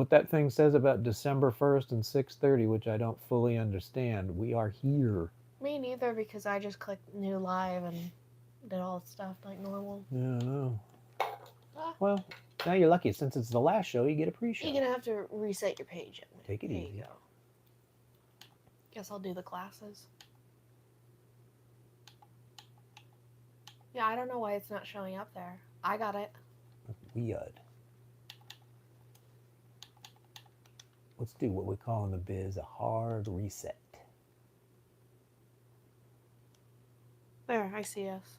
what that thing says about December 1st and 6:30, which I don't fully understand. We are here. Me neither, because I just clicked new live and did all the stuff like normal. Yeah, I know. Ah, Well, now you're lucky. Since it's the last show, you get a pre-show. you're gonna have to reset your page. Take it There easy. you go. Guess I'll do the classes. Yeah, I don't know why it's not showing up there. I got it. Weird. Let's do what we call in the biz a hard reset. There, I see us.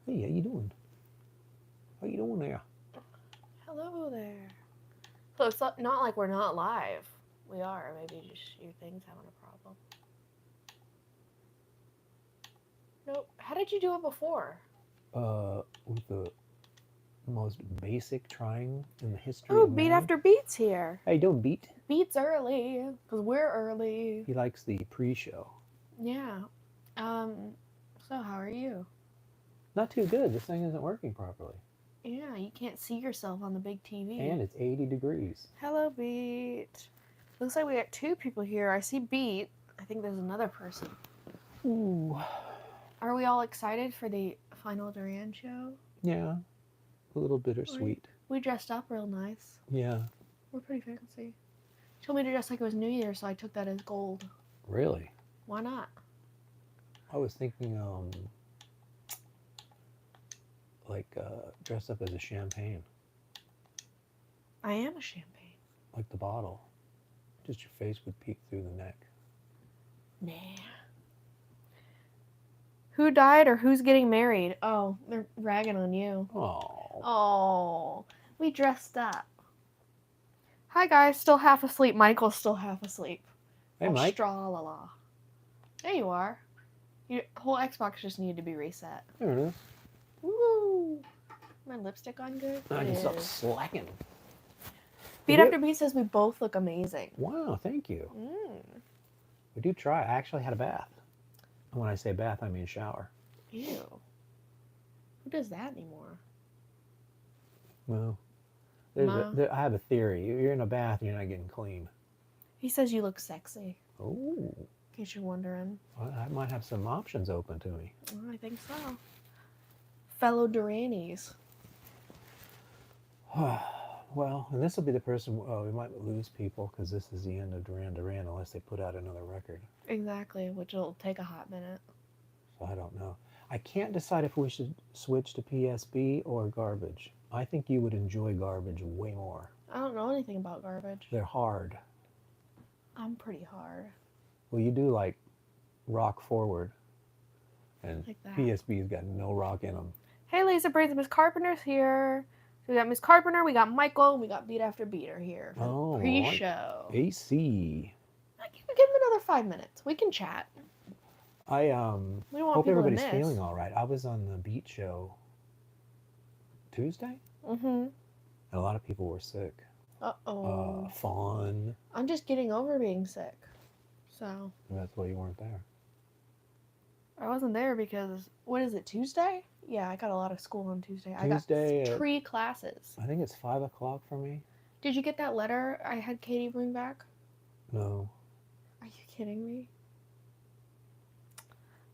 Hey, how you doing? How you doing there? Hello there. So it's not like we're not live. We are. Maybe just your thing's having a problem. Nope. How did you do it before? With the most basic trying in the history Oh, of Beat man. After Beat's here. Hey, don't beat. Beat's early, because we're early. He likes the pre-show. Yeah. So how are you? Not too good. This thing isn't working properly. Yeah, you can't see yourself on the big TV. And it's 80 degrees. Hello, Beat. Looks like we got two people here. I see Beat. I think there's another person. Ooh. Are we all excited for the final Duran show? Yeah. A little bittersweet. We dressed up real nice. Yeah. We're pretty fancy. She told me to dress like it was New Year, so I took that as gold. Really? Why not? I was thinking, dress up as a champagne. I am a champagne. Like the bottle. Just your face would peek through the neck. Nah. Who died or who's getting married? Oh, they're ragging on you. Oh. Oh, we dressed up. Hi guys, still half asleep. Michael's still half asleep. Hey, Mike. Straw-la-la. There you are. Your whole Xbox just needed to be reset. There it is. Woo! My lipstick on good? I can stop It is. slacking. Beat After Beat says we both look amazing. Wow, thank you. Mm. We do try. I actually had a bath. And when I say bath, I mean shower. Ew. Who does that anymore? Well, No. I have a theory. You're in a bath and you're not getting clean. He says you look sexy. Oh. In case you're wondering. Well, I might have some options open to me. I think so. Fellow Duranis. Well, and this will be the person. We might lose people because this is the end of Duran Duran unless they put out another record. Exactly, which will take a hot minute. So I don't know. I can't decide if we should switch to PSB or Garbage. I think you would enjoy Garbage way more. I don't know anything about Garbage. They're hard. I'm pretty hard. Well, you do like rock forward, and Like that. PSB's got no rock in them. Hey, Lisa Braids, Miss Carpenter's here. So we got Miss Carpenter, we got Michael, and we got Beat After Beat are here for Oh, the pre-show. AC. Give him another 5 minutes. We can chat. I We don't want hope people everybody's to miss. feeling all right. I was on the Beat show Tuesday, Mm-hmm. and a lot of people were sick. Uh-oh. Fawn. I'm just getting over being sick. So, That's why you weren't there. I wasn't there because, what is it, Tuesday? Yeah, I got a lot of school on Tuesday. Tuesday I got at- 3 classes. I think it's 5 o'clock for me. Did you get that letter I had Katie bring back? No. Are you kidding me?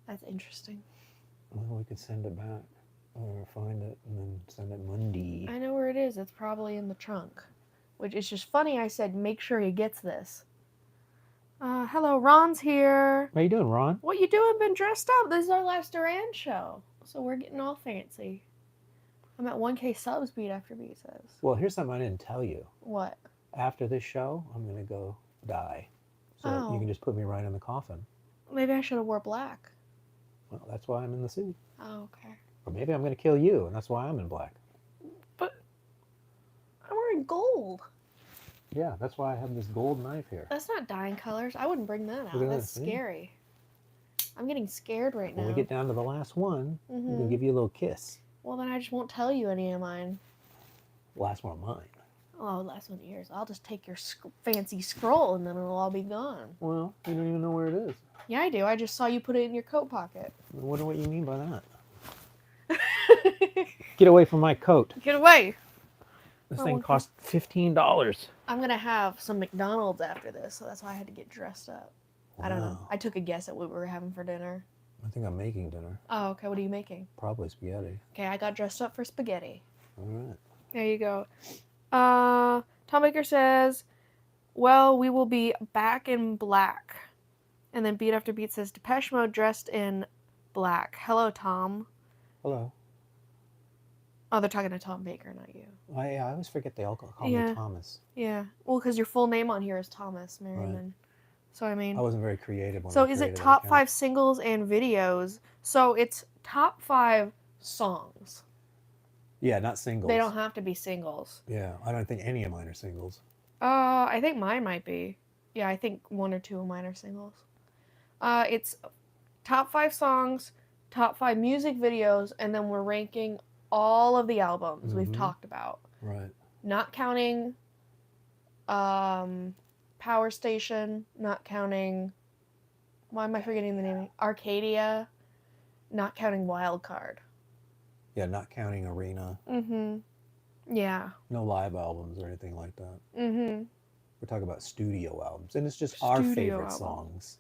That's interesting. Well, we could send it back or find it and then send it Monday. I know where it is. It's probably in the trunk. Which is just funny. I said, make sure he gets this. Hello, Ron's here. How you doing, Ron? What you doing? Been dressed up? This is our last Duran show. So we're getting all fancy. I'm at 1K subs, Beat After Beat says. Well, here's something I didn't tell you. What? After this show, I'm going to go die. So Oh. you can just put me right in the coffin. Maybe I should have wore black. Well, that's why I'm in the suit. Oh, okay. Or maybe I'm going to kill you, and that's why I'm in black. But I'm wearing gold. Yeah, that's why I have this gold knife here. That's not dying colors. I wouldn't bring that out. Look at That's this, see? scary. I'm getting scared right now. When we get down to the last one, I'm going to give you a little kiss. Well, then I just won't tell you any of mine. Last one of mine. Oh, last one yours. I'll just take your fancy scroll and then it'll all be gone. Well, you don't even know where it is. Yeah, I do. I just saw you put it in your coat pocket. I wonder what you mean by that. Get away from my coat. Get away. This Oh, thing okay. cost $15. I'm gonna have some McDonald's after this, so that's why I had to get dressed up. I don't know. Wow. I took a guess at what we were having for dinner. I think I'm making dinner. Oh, okay. What are you making? Probably spaghetti. Okay, I got dressed up for spaghetti. All right. There you go. Tom Baker says, "Well, we will be back in black." And then Beat After Beat says, "Depeche Mode dressed in black. Hello, Tom." Hello. Oh, they're talking to Tom Baker, not you. I always forget they all call Yeah. me Thomas. Yeah. Well, because your full name on here is Thomas Merriman. Right. So, I mean. I wasn't very creative when I So, is it created that top account. 5 singles and videos? So, it's top 5 songs. Yeah, not singles. They don't have to be singles. Yeah, I don't think any of mine are singles. I think mine might be. Yeah, I think 1 or 2 of mine are singles. It's top 5 songs, top 5 music videos, and then we're ranking all of the albums we've talked about. Right. Not counting Power Station, not counting, why am I forgetting the name? Arcadia, not counting Wild Card. Yeah, not counting Arena. Mm-hmm. Yeah. No live albums or anything like that. Mm-hmm. We're talking about studio albums, and it's just our favorite album. songs.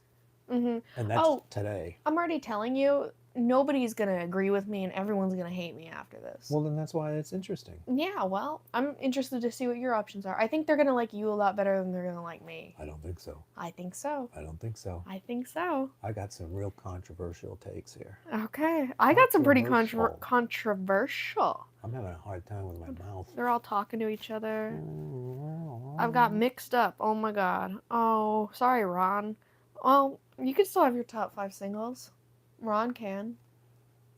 Mm-hmm. And that's today. I'm already telling you, nobody's going to agree with me and everyone's going to hate me after this. Well, then that's why it's interesting. Yeah, well, I'm interested to see what your options are. I think they're going to like you a lot better than they're going to like me. I don't think so. I think so. I don't think so. I think so. I got some real controversial takes here. Okay. I got some pretty Controversial. controversial. I'm having a hard time with my mouth. They're all talking to each other. I've got mixed up. Oh my god. Oh, sorry, Ron. Oh, you can still have your top 5 singles. Ron can.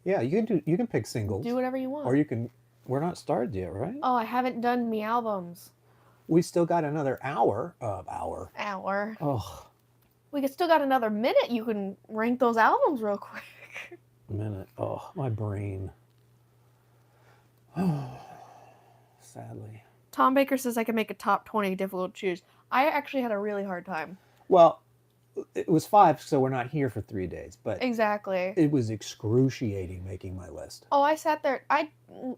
Yeah, you can pick singles. Do whatever you want. Or you can. We're not started yet, right? Oh, I haven't done me albums. We still got another hour. Hour. Oh. We still got another minute. You can rank those albums real quick. Minute. Oh, my brain. Oh, sadly. Tom Baker says I can make a top 20 difficult to choose. I actually had a really hard time. Well, it was 5, so we're not here for 3 days. But exactly. It was excruciating making my list. Oh, I sat there.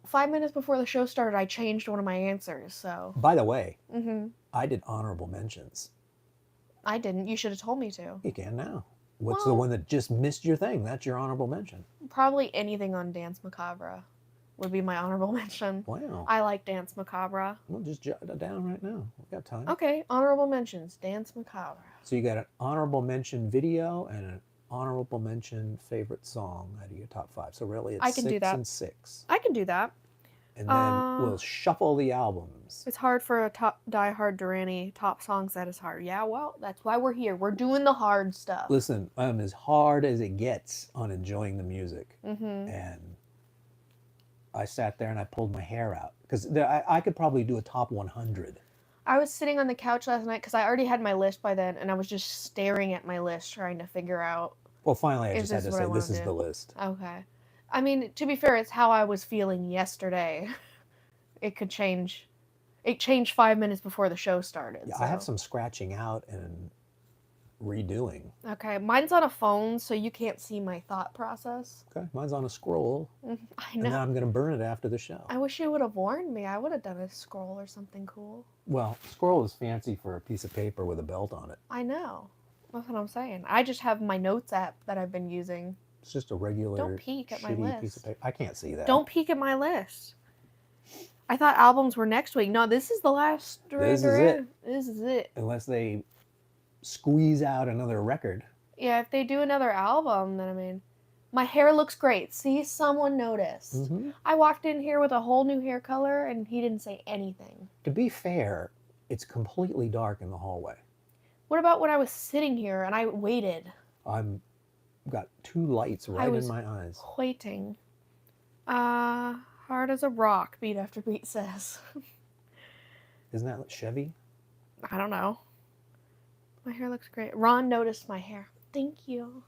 5 minutes before the show started, I changed one of my answers. So. By the way, mm-hmm. I did honorable mentions. I didn't. You should have told me to. You can now. What's the one that just missed your thing? That's your honorable mention. Probably anything on Dance Macabre would be my honorable mention. Wow. I like Dance Macabre. Well, just jot it down right now. We've got time. Okay, honorable mentions. Dance Macabre. So you got an honorable mention video and an honorable mention favorite song out of your top 5. So really it's 6 and 6. I can do that. And then we'll shuffle the albums. It's hard for a die-hard Duranie. Top songs, that is hard. Yeah, well, that's why we're here. We're doing the hard stuff. Listen, I'm as hard as it gets on enjoying the music. Mm-hmm. And I sat there and I pulled my hair out. Because I could probably do a top 100. I was sitting on the couch last night because I already had my list by then. And I was just staring at my list trying to figure out. Well, finally, I just had to say, this is the list. Okay. I mean, to be fair, it's how I was feeling yesterday. It could change. It changed 5 minutes before the show started. Yeah, so. I have some scratching out and redoing. Okay, mine's on a phone, so you can't see my thought process. Okay, mine's on a scroll. I know. And then I'm going to burn it after the show. I wish you would have warned me. I would have done a scroll or something cool. Well, scroll is fancy for a piece of paper with a belt on it. I know. That's what I'm saying. I just have my notes app that I've been using. It's just a regular Don't peek at my list. piece of paper. I can't see that. Don't peek at my list. I thought albums were next week. No, this is the last. This is it. This is it. Unless they squeeze out another record. Yeah, if they do another album, then I mean, my hair looks great. See, someone noticed. Mm-hmm. I walked in here with a whole new hair color, and he didn't say anything. To be fair, it's completely dark in the hallway. What about when I was sitting here and I waited? I'm got 2 lights right in my eyes. Waiting. Hard as a rock, Beat After Beat says. Isn't that Chevy? I don't know. My hair looks great. Ron noticed my hair. Thank you.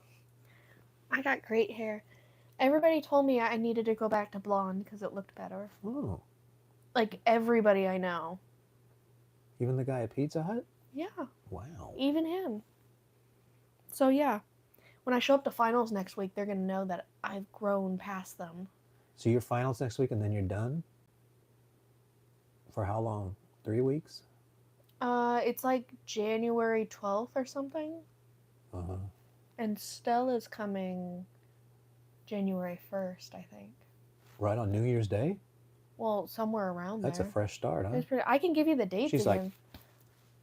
I got great hair. Everybody told me I needed to go back to blonde because it looked better. Oh. Like everybody I know. Even the guy at Pizza Hut? Yeah. Wow. Even him. So yeah. When I show up to finals next week, they're going to know that I've grown past them. So your finals next week and then you're done? For how long? 3 weeks? It's like January 12th or something. Uh-huh. And Stella's coming January 1st, I think. Right on New Year's Day? Well, somewhere around That's there. a fresh start, huh? It's pretty. I can give you the dates She's like, again.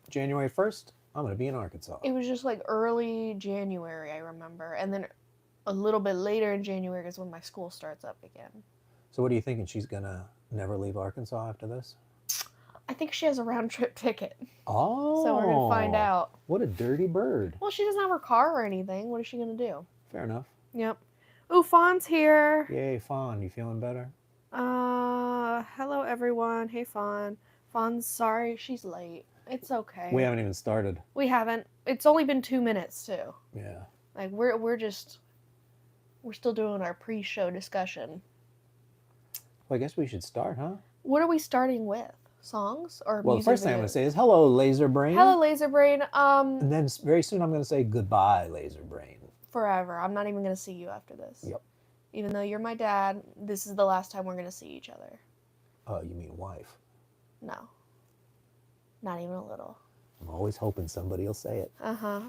January 1st, I'm going to be in Arkansas. It was just like early January, I remember. And then a little bit later in January is when my school starts up again. So what are you thinking? She's going to never leave Arkansas after this? I think she has a round trip ticket. Oh. So we're going to find out. What a dirty bird. Well, she doesn't have her car or anything. What is she going to do? Fair enough. Yep. Ooh, Fawn's here. Yay, Fawn. You feeling better? Hello everyone. Hey Fawn. Fawn's sorry she's late. It's okay. We haven't even started. We haven't. It's only been 2 minutes too. Yeah. Like we're still doing our pre-show discussion. Well, I guess we should start, huh? What are we starting with? Songs or Well, the music first thing I'm videos? going to say is hello, Laser Brain. Hello Laserbrain. And then very soon I'm going to say goodbye, Laser Brain. Forever. I'm not even going to see you after this. Yep. Even though you're my dad, this is the last time we're going to see each other. Oh, you mean wife? No. Not even a little. I'm always hoping somebody will say it.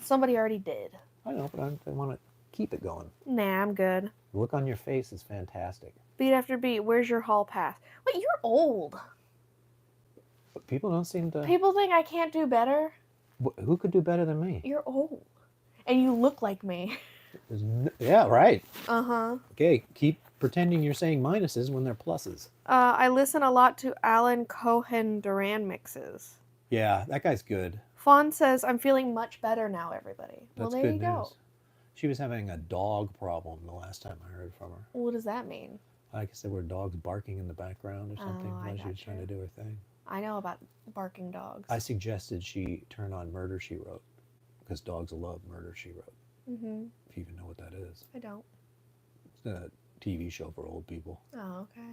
Somebody already did. I know, but I want to keep it going. Nah, I'm good. The look on your face is fantastic. Beat after beat. Where's your hall pass? Wait, you're old. But people don't seem to... People think I can't do better. Who could do better than me? You're old. And you look like me. Yeah, right. Uh-huh. Okay, keep pretending you're saying minuses when they're pluses. I listen a lot to Alan Cohen Duran mixes. Yeah, that guy's good. Fawn says, I'm feeling much better now, everybody. That's well, there good you news. go. She was having a dog problem the last time I heard from her. What does that mean? I guess there were dogs barking in the background or something Oh, I while she was gotcha. trying to do her thing. I know about barking dogs. I suggested she turn on Murder, She Wrote, because dogs love Murder, She Wrote, Mm-hmm. if you even know what that is. I don't. It's a TV show for old people. Oh, okay.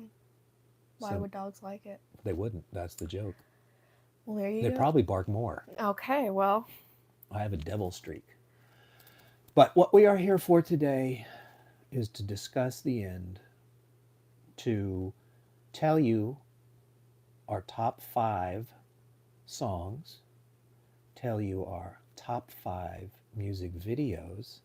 Why So would dogs like it? they wouldn't. That's the joke. Well, there you They'd go. probably bark more. Okay, well. I have a devil streak. But what we are here for today is to discuss the end, to tell you our top 5 songs, tell you our top 5 music videos,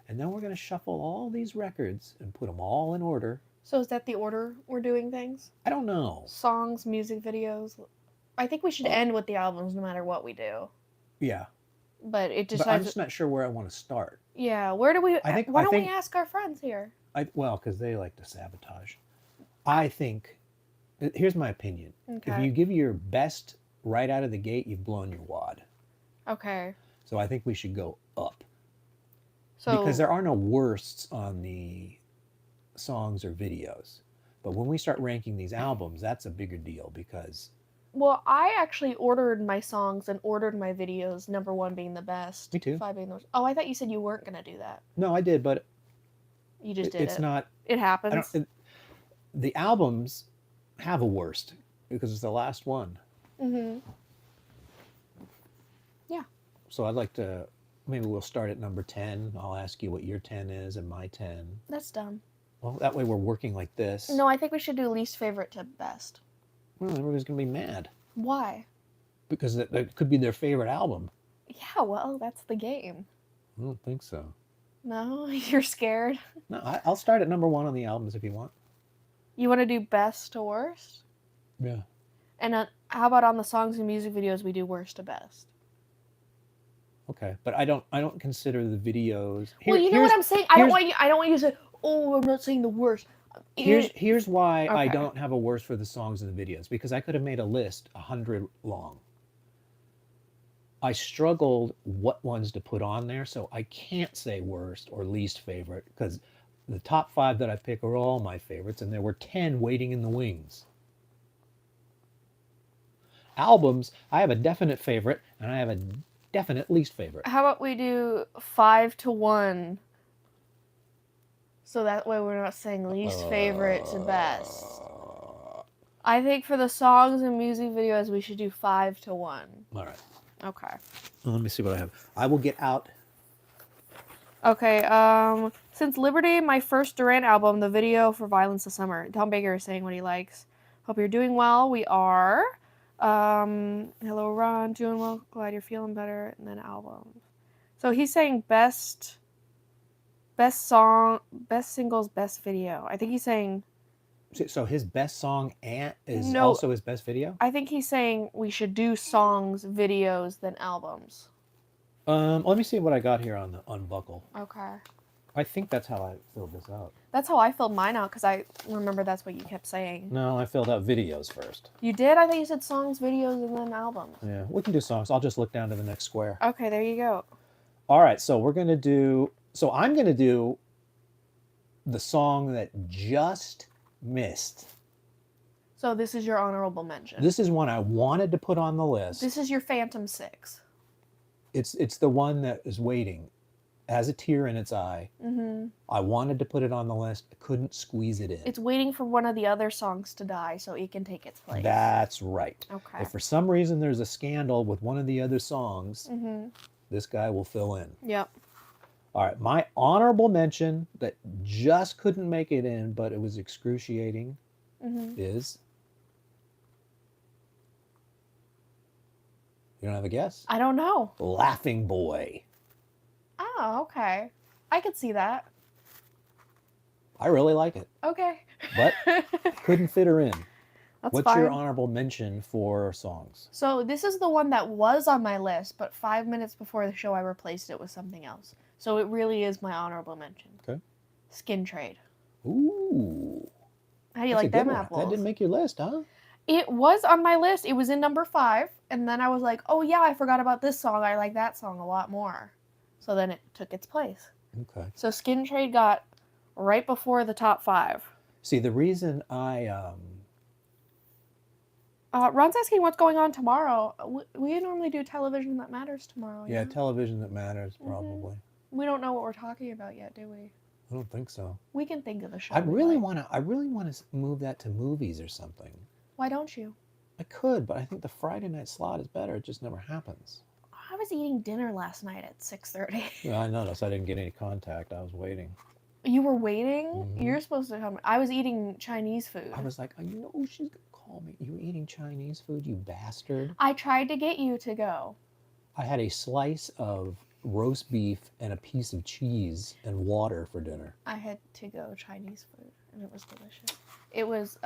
and then we're going to shuffle all these records and put them all in order. So is that the order we're doing things? I don't know. Songs, music videos. I think we should end with the albums no matter what we do. Yeah. But it just But I'm has. just not sure where I want to start. Yeah, where do we? I Why don't think- we ask our friends here? Well, because they like to sabotage. I think, here's my opinion. Okay. If you give your best right out of the gate, you've blown your wad. Okay. So I think we should go up. So Because there are no worsts on the songs or videos. But when we start ranking these albums, that's a bigger deal because... Well, I actually ordered my songs and ordered my videos, number 1 being the best. Me too. 5 being the worst. Oh, I thought you said you weren't going to do that. No, I did, but You just did it's it. not... It happens. The albums have a worst because it's the last one. Mm-hmm. So I'd like to... Maybe we'll start at number 10. I'll ask you what your 10 is and my 10. That's dumb. Well, that way we're working like this. No, I think we should do least favorite to best. Well, everybody's going to be mad. Why? Because that could be their favorite album. Yeah, well, that's the game. I don't think so. No, you're scared. No, I'll start at number 1 on the albums if you want. You want to do best to worst? Yeah. And how about on the songs and music videos we do worst to best? Okay, but I don't consider the videos. Well, you know what I'm saying. I don't want you to say, "Oh, I'm not saying the worst." Here's why I Okay. don't have a worst for the songs and the videos, because I could have made a list 100 long. I struggled what ones to put on there, so I can't say worst or least favorite because the top 5 that I pick are all my favorites, and there were 10 waiting in the wings. Albums, I have a definite favorite, and I have a definite least favorite. How about we do 5 to 1? So that way we're not saying least favorite to best. I think for the songs and music videos we should do 5 to 1. All right. Okay. Well, let me see what I have. I will get out. Okay, since Liberty, my first Duran album, the video for Violence this Summer. Tom Baker is saying what he likes. Hope you're doing well. We are. Hello, Ron. Doing well. Glad you're feeling better. And then albums. So he's saying best song, best singles, best video. I think he's saying So his best song is no. also his best video. I think he's saying we should do songs, videos, then albums. Let me see what I got here on the unbuckle. Okay. I think that's how I filled this out. That's how I filled mine out because I remember that's what you kept saying. No, I filled out videos first. You did? I thought you said songs, videos, and then albums. Yeah, we can do songs. I'll just look down to the next square. Okay, there you go. All right, so we're gonna do. So I'm gonna do the song that just missed. So this is your honorable mention. This is one I wanted to put on the list. This is your Phantom 6. It's the one that is waiting, has a tear in its eye. Mm-hmm. I wanted to put it on the list. I couldn't squeeze it in. It's waiting for one of the other songs to die so it can take its place. That's right. Okay. If for some reason there's a scandal with one of the other songs, Mm-hmm. this guy will fill in. Yep. All right, my honorable mention that just couldn't make it in, but it was excruciating, Mm-hmm. is... You don't have a guess? I don't know. Laughing Boy. Oh, okay. I could see that. I really like it, Okay. but couldn't fit her in. That's What's fine. your honorable mention for songs? So this is the one that was on my list, but 5 minutes before the show I replaced it with something else. So it really is my honorable mention. Okay. Skin Trade. Ooh. How do you That's a like them good one. apples? That didn't make your list, huh? It was on my list. It was in number 5, and then I was like, oh yeah, I forgot about this song. I like that song a lot more. So then it took its place. Okay. So Skin Trade got right before the top 5. See, the reason Ron's asking what's going on tomorrow. We normally do Television That Matters tomorrow. yeah, Television That Matters, Mhm. probably. We don't know what we're talking about yet, do we? I don't think so. We can think of a show. I we really like. want to move that to movies or something. Why don't you? I could, but I think the Friday night slot is better. It just never happens. I was eating dinner last night at 6:30. Yeah, I noticed. I didn't get any contact. I was waiting. You were waiting? Mhm. You're supposed to come. I was eating Chinese food. I was like, oh, you know, she's gonna call me. You were eating Chinese food, you bastard. I tried to get you to go. I had a slice of roast beef and a piece of cheese and water for dinner. I had to go Chinese food, and it was delicious. It was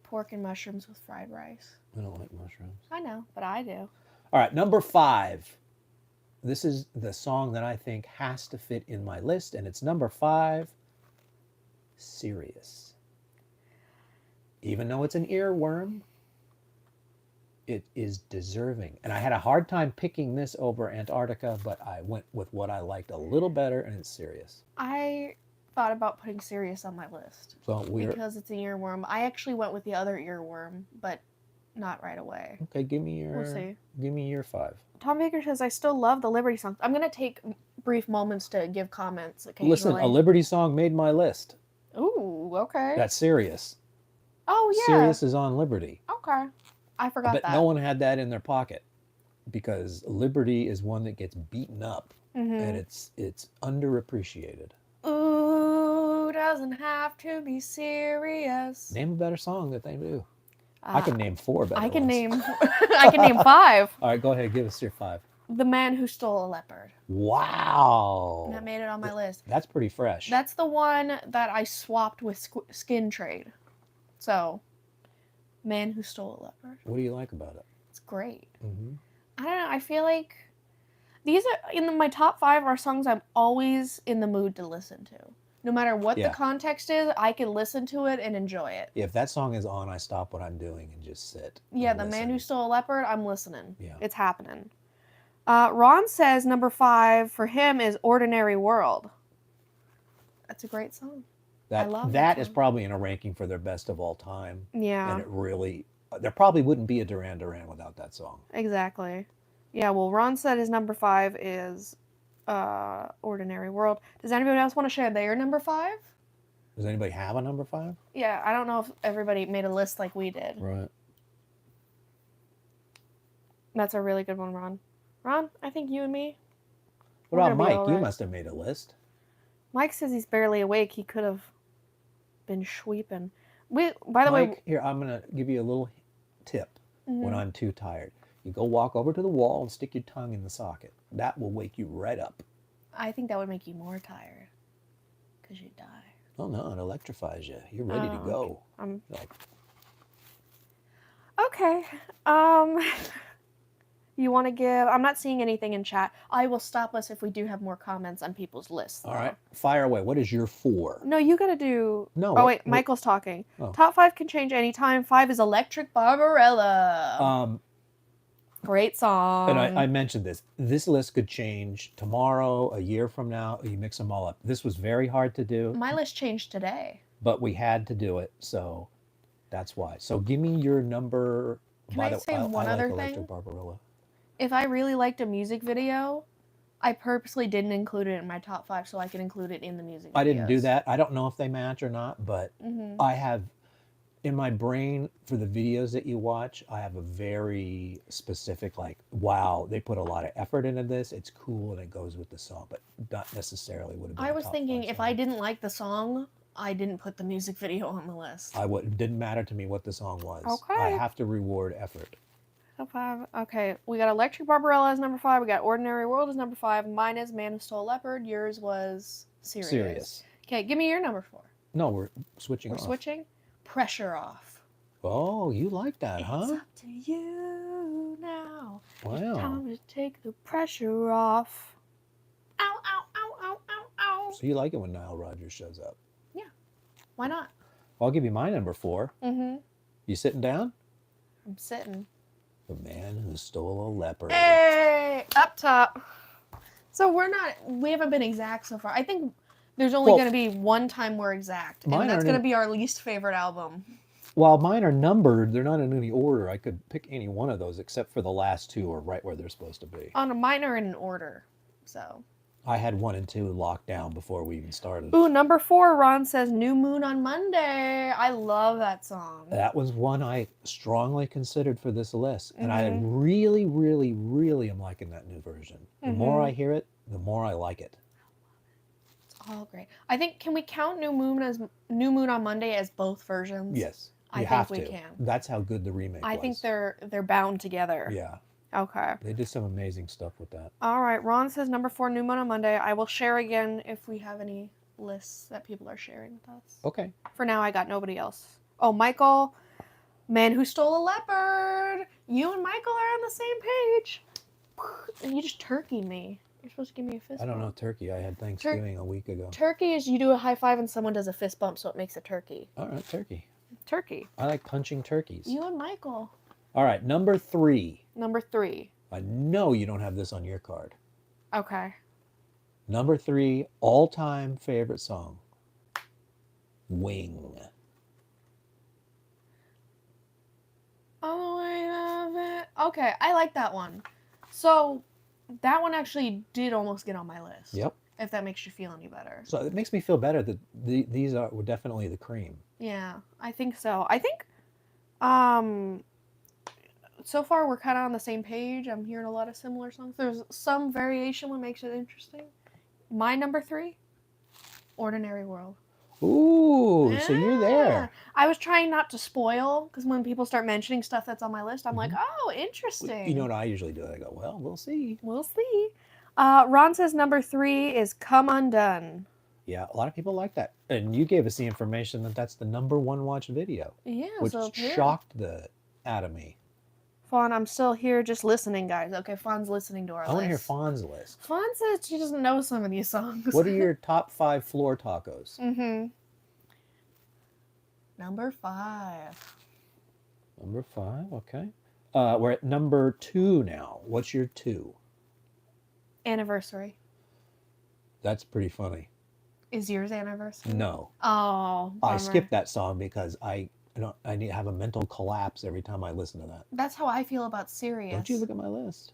pork and mushrooms with fried rice. I don't like mushrooms. I know, but I do. All right, number 5. This is the song that I think has to fit in my list, and it's number 5, Serious. Even though it's an earworm, it is deserving. And I had a hard time picking this over Antarctica, but I went with what I liked a little better, and it's Serious. I thought about putting Serious on my list So we're... because it's an earworm. I actually went with the other earworm, but not right away. Okay, give me your... We'll see. Give me your 5. Tom Baker says, I still love the Liberty songs. I'm going to take brief moments to give comments occasionally. Listen, a Liberty song made my list. Ooh, okay. That's Serious. Oh, yeah. Serious is on Liberty. Okay. I forgot But that. no one had that in their pocket because Liberty is one that gets beaten up and it's underappreciated. Ooh, doesn't have to be serious. Name a better song that they do. I can name 4 better I can ones. name I can name 5. All right, go ahead. Give us your 5. The Man Who Stole a Leopard. Wow. That made it on my list. That's pretty fresh. That's the one that I swapped with Skin Trade. So, Man Who Stole a Leopard. What do you like about it? It's great. Mm-hmm. I don't know. I feel like these are in my top 5 are songs I'm always in the mood to listen to. No matter what Yeah. the context is, I can listen to it and enjoy it. If that song is on, I stop what I'm doing and just sit. Yeah, and The Man Who listen. Stole a Leopard, I'm listening. Yeah. It's happening. Ron says number 5 for him is Ordinary World. That's a great song. I love that that is song. probably in a ranking for their best of all time. Yeah, And it really, there probably wouldn't be a Duran Duran without that song. exactly. Yeah, well, Ron said his number 5 is Ordinary World. Does anybody else want to share their number 5? Does anybody have a number 5? Yeah, I don't know if everybody made a list like we did. Right. That's a really good one, Ron. Ron, I think you and me. What we're about gonna be Mike? all You right. must have made a list. Mike says he's barely awake. He could have been sweeping. By the way, Mike, here, I'm going to give you a little tip. when I'm too tired. You go walk over to the wall and stick your tongue in the socket. That will wake you right up. I think that would make you more tired because you'd die. Oh no, it electrifies you. You're ready to go. Okay. Like, Okay. You want to give? I'm not seeing anything in chat. I will stop us if we do have more comments on people's lists. all right, fire away. What is your 4? No, you gotta do. No. Oh wait, Michael's talking. Oh. Top 5 can change anytime. 5 is Electric Barbarella. Great song. And I mentioned this. This list could change tomorrow, a year from now. You mix them all up. This was very hard to do. My list changed today. But we had to do it, so that's why. So give me your number. Can I say one other thing? Electric Barbarella. If I really liked a music video, I purposely didn't include it in my top 5 so I could include it in the music videos. I didn't do that. I don't know if they match or not, but I have in my brain for the videos that you watch, I have a very specific, like, wow, they put a lot of effort into this. It's cool and it goes with the song, but not necessarily would have been. I was thinking if I didn't like the song, I didn't put the music video on the list. It didn't matter to me what the song was. Okay. I have to reward effort. Top 5. Okay, we got Electric Barbarella as number 5. We got Ordinary World as number 5. Mine is Man Who Stole a Leopard. Yours was Serious. Okay, give me your number 4. No, we're switching We're off. switching. Pressure Off. Oh, you like that, huh? It's up to you now. Wow. It's time to take the pressure off. Ow, ow, ow, ow, ow, ow. So you like it when Nile Rodgers shows up? Yeah. Why not? I'll give you my number 4. Mm-hmm. You sitting down? I'm sitting. The Man Who Stole a Leopard. Hey! Up top. So we haven't been exact so far. I think there's only going to be one time we're exact. And that's going to be our least favorite album. While mine are numbered, they're not in any order. I could pick any one of those except for the last 2 are right where they're supposed to be. Mine are in order. So. I had 1 and 2 locked down before we even started. Ooh, number 4, Ron says New Moon on Monday. I love that song. That was one I strongly considered for this list. And I really, really, really am liking that new version. The more I hear it, the more I like it. It's all great. I think, can we count New Moon on Monday as both versions? Yes. I think we can. That's how good the remake was. I think they're bound together. Yeah. Okay. They did some amazing stuff with that. All right. Ron says number 4, New Moon on Monday. I will share again if we have any lists that people are sharing with us. Okay. For now, I got nobody else. Oh, Michael, Man Who Stole a Leopard. You and Michael are on the same page. And you just turkeyed me. You're supposed to give me a fist I don't know bump. turkey. I had Thanksgiving a week ago. Turkey is you do a high five and someone does a fist bump, so it makes a turkey. All right, turkey. Turkey. I like punching turkeys. You and Michael. All right, number 3. Number 3. I know you don't have this on your card. Okay. Number 3, all-time favorite song. Wing. Oh, I love it. Okay, I like that one. So, that one actually did almost get on my list. Yep. If that makes you feel any better. So it makes me feel better that these were definitely the cream. Yeah, I think so. I think, so far we're kind of on the same page. I'm hearing a lot of similar songs. There's some variation what makes it interesting. My number 3, Ordinary World. Ooh, so you're there. I was trying not to spoil, because when people start mentioning stuff that's on my list, I'm like, oh, interesting. You know what I usually do? I go, well, we'll see. We'll see. Ron says number 3 is Come Undone. Yeah, a lot of people like that. And you gave us the information that that's the number 1 watched video. Yeah, which so shocked the Atomy. Fawn, I'm still here just listening, guys. Okay, Fawn's listening to our list. I want to hear Fawn's list. Fawn says she doesn't know some of these songs. What are your top 5 floor tacos? Number 5. Number 5, okay. We're at number 2 now. What's your 2? Anniversary. That's pretty funny. Is yours Anniversary? No. Oh, bummer. I skipped that song because I need to have a mental collapse every time I listen to that. That's how I feel about Sirius. Don't you look at my list?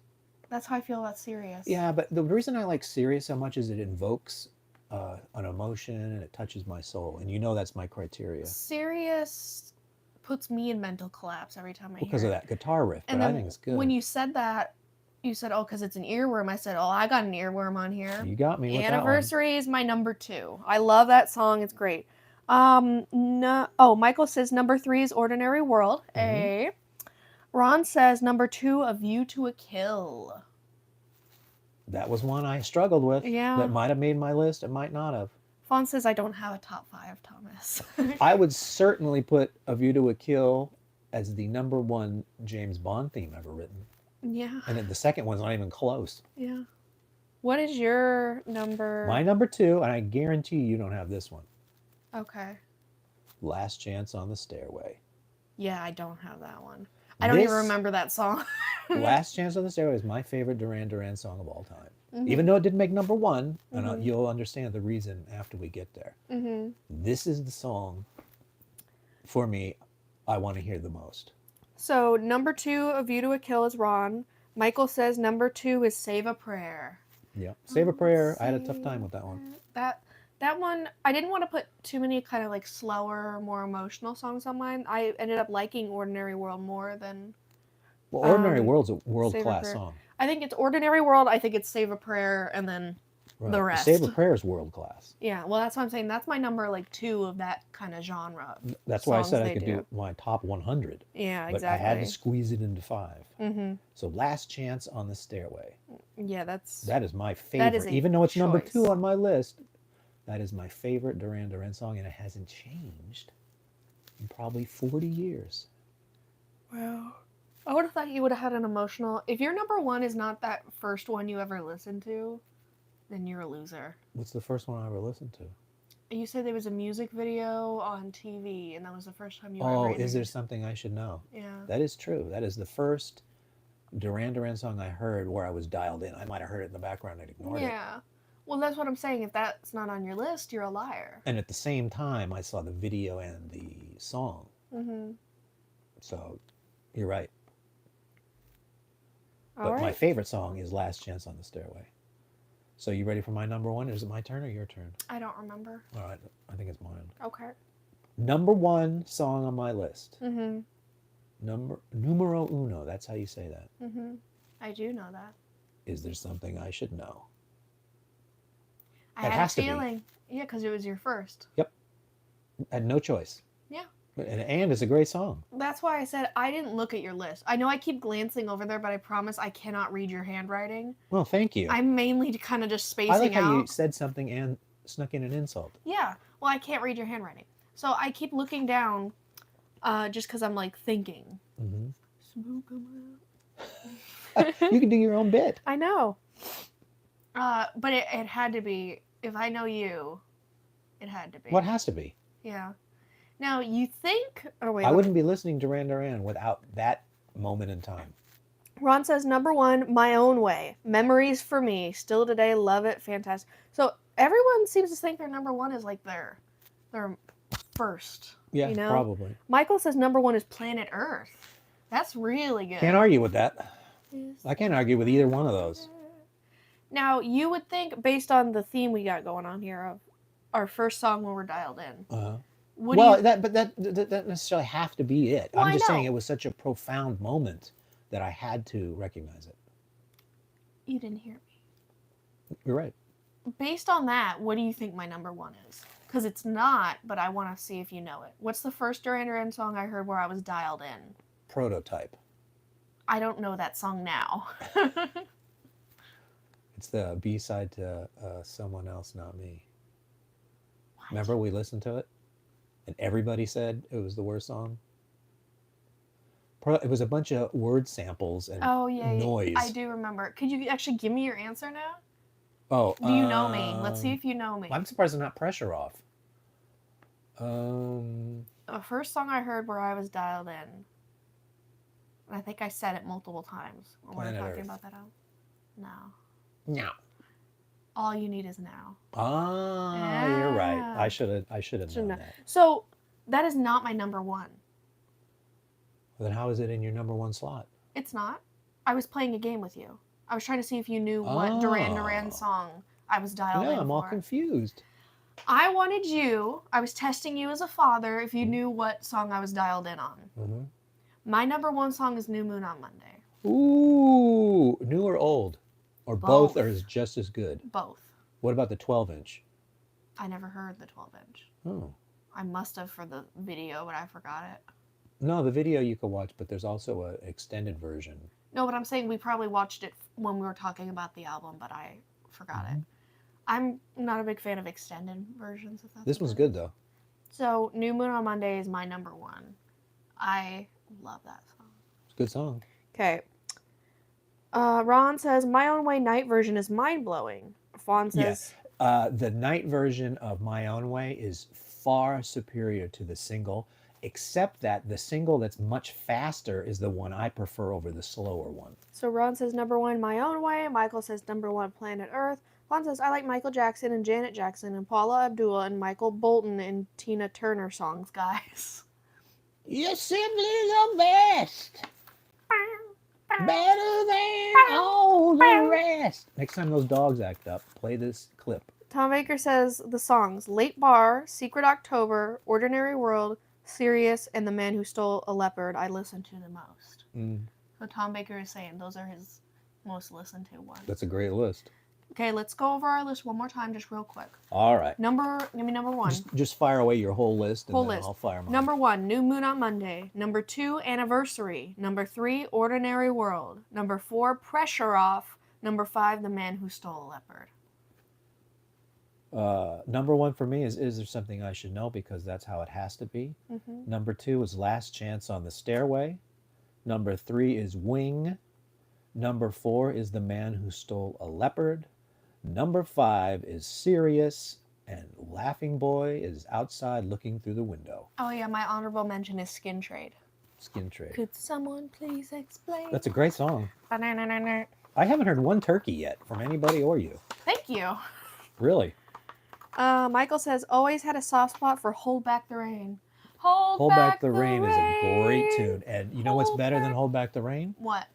That's how I feel about Sirius. Yeah, but the reason I like Sirius so much is it invokes an emotion and it touches my soul. And you know that's my criteria. Sirius puts me in mental collapse every time I hear it. Because of that guitar riff, but And I think it's good. when you said that, you said, oh, because it's an earworm. I said, oh, I got an earworm on here. You got me with Anniversary is my number 2. I love that song. It's great. No. Oh, Michael says number 3 is Ordinary World. Ron says number 2, A View to a Kill. That was one I struggled with. Yeah. That might have made my list. It might not have. Fawn says I don't have a top 5, Thomas. I would certainly put A View to a Kill as the number 1 James Bond theme ever written. Yeah. And then the second one's not even close. Yeah. What is your number? My number 2, and I guarantee you don't have this one. Okay. Last Chance on the Stairway. Yeah, I don't have that one. I don't even remember that song. Last Chance on the Stairway is my favorite Duran Duran song of all time. Mm-hmm. Even though it didn't make number 1, and you'll understand the reason after we get there. Mm-hmm. This is the song, for me, I want to hear the most. So, number 2, A View to a Kill is Ron. Michael says number 2 is Save a Prayer. Yeah. Save a Prayer. I had a tough time with that one. That one, I didn't want to put too many kind of like slower, more emotional songs on mine. I ended up liking Ordinary World more than... Well, Ordinary World's a world-class Prayer. song. I think it's Ordinary World, I think it's Save a Prayer, and then the rest. Save a Prayer is world-class. Yeah, well, that's what I'm saying. That's my number, like, 2 of that kind of genre. That's why I said I could do my top 100. Yeah, but exactly. I had to squeeze it into 5. Mm-hmm. So Last Chance on the Stairway. Yeah, that is my favorite. Even though it's number 2 on my list, that is my favorite Duran Duran song, and it hasn't changed in probably 40 years. Wow. I would have thought you would have had an emotional... If your number 1 is not that first one you ever listened to, then you're a loser. What's the first one I ever listened to? You said there was a music video on TV, and that was the first time you ever... Oh, Is There Something I Should Know? Yeah. That is true. That is the first Duran Duran song I heard where I was dialed in. I might have heard it in the background and ignored it. Yeah. Well, that's what I'm saying. If that's not on your list, you're a liar. And at the same time, I saw the video and the song. Mm-hmm. So, you're right. But my favorite song is Last Chance on the Stairway. So you ready for my number 1? Is it my turn or your turn? I don't remember. All right. I think it's mine. Okay. Number 1 song on my list. Mm-hmm. Numero uno. That's how you say that. Mm-hmm. I do know that. Is There Something I Should Know? I had a feeling. Yeah, because it was your first. Yep. I had no choice. Yeah. And it's a great song. That's why I said I didn't look at your list. I know I keep glancing over there, but I promise I cannot read your handwriting. Well, thank you. I'm mainly kind of just spacing out. I like how you said something and snuck in an insult. Yeah. Well, I can't read your handwriting. So I keep looking down just because I'm like thinking. Mm-hmm. Smoke 'em out. You can do your own bit. I know. But it had to be, if I know you, it had to be. What has to be? Yeah. Now, you think... Oh, wait. I wouldn't be listening to Duran Duran without that moment in time. Ron says, number 1, My Own Way. Memories for me. Still today, love it. Fantastic. So, everyone seems to think their number 1 is like their first. Yeah, you know? Probably. Michael says number 1 is Planet Earth. That's really good. Can't argue with that. I can't argue with either one of those. Now, you would think, based on the theme we got going on here of our first song when we're dialed in. Uh-huh. Well, that doesn't necessarily have to be it. Well, I'm just saying it was such a profound moment that I had to recognize it. You didn't hear me. You're right. Based on that, what do you think my number 1 is? Because it's not, but I want to see if you know it. What's the first Duran Duran song I heard where I was dialed in? Prototype. I don't know that song now. It's the B-side to Someone Else, Not Me. What? Remember we listened to it? And everybody said it was the worst song? It was a bunch of word samples and noise. I do remember. Could you actually give me your answer now? Oh, do you know me? Let's see if you know me. I'm surprised I'm not Pressure Off. The first song I heard where I was dialed in, and I think I said it multiple times when we were talking about that album. No. All You Need Is Now. You're right. I should have known that. So that is not my number 1. Then how is it in your number 1 slot? It's not. I was playing a game with you. I was trying to see if you knew what Duran Duran song I was dialed in for. No, I'm all confused. I was testing you as a father if you knew what song I was dialed in on. Mm-hmm. My number 1 song is New Moon on Monday. Ooh, new or old? Or both are just as good? Both. What about the 12-inch? I never heard the 12-inch. Oh. I must have for the video, but I forgot it. No, the video you can watch, but there's also an extended version. No, but I'm saying we probably watched it when we were talking about the album, but I forgot it. Mhm. I'm not a big fan of extended versions. If that's This what one's it good is. though. So New Moon on Monday is my number one. I love that song. It's a good song. Okay. Ron says My Own Way night version is mind blowing. Fawn Yeah. says The night version of My Own Way is far superior to the single, except that the single that's much faster is the one I prefer over the slower one. so. Ron says number one My Own Way. Michael says number one Planet Earth. Fawn says I like Michael Jackson and Janet Jackson and Paula Abdul and Michael Bolton and Tina Turner songs, guys. You're simply the best. Better than all the rest. Next time those dogs act up, play this clip. Tom Baker says the songs Late Bar, Secret October, Ordinary World, Sirius, and The Man Who Stole a Leopard I listen to the most. Mm, So Tom Baker is saying those are his most listened to ones. that's a great list. Okay, let's go over our list one more time, just real quick. All right. Give me number one. Just fire away your whole list, and Whole then list. I'll fire mine. Number one, New Moon on Monday. Number two, Anniversary. Number three, Ordinary World. Number four, Pressure Off. Number five, The Man Who Stole a Leopard. Number one for me is there something I should know, because that's how it has to be. Mm-hmm. Number two is Last Chance on the Stairway. Number three is Wing. Number four is The Man Who Stole a Leopard. Number five is Sirius. And Laughing Boy is Outside Looking Through the Window. Oh yeah, my honorable mention is Skin Trade. Skin Trade. Could someone please explain? That's a great song. Ba-na-na-na-na. I haven't heard one turkey yet from anybody or you. Thank you. Really? Michael says always had a soft spot for Hold Back the Rain. Hold Back the Rain is a great tune. And you know what's Hold better than Back- Hold Back the Rain? What?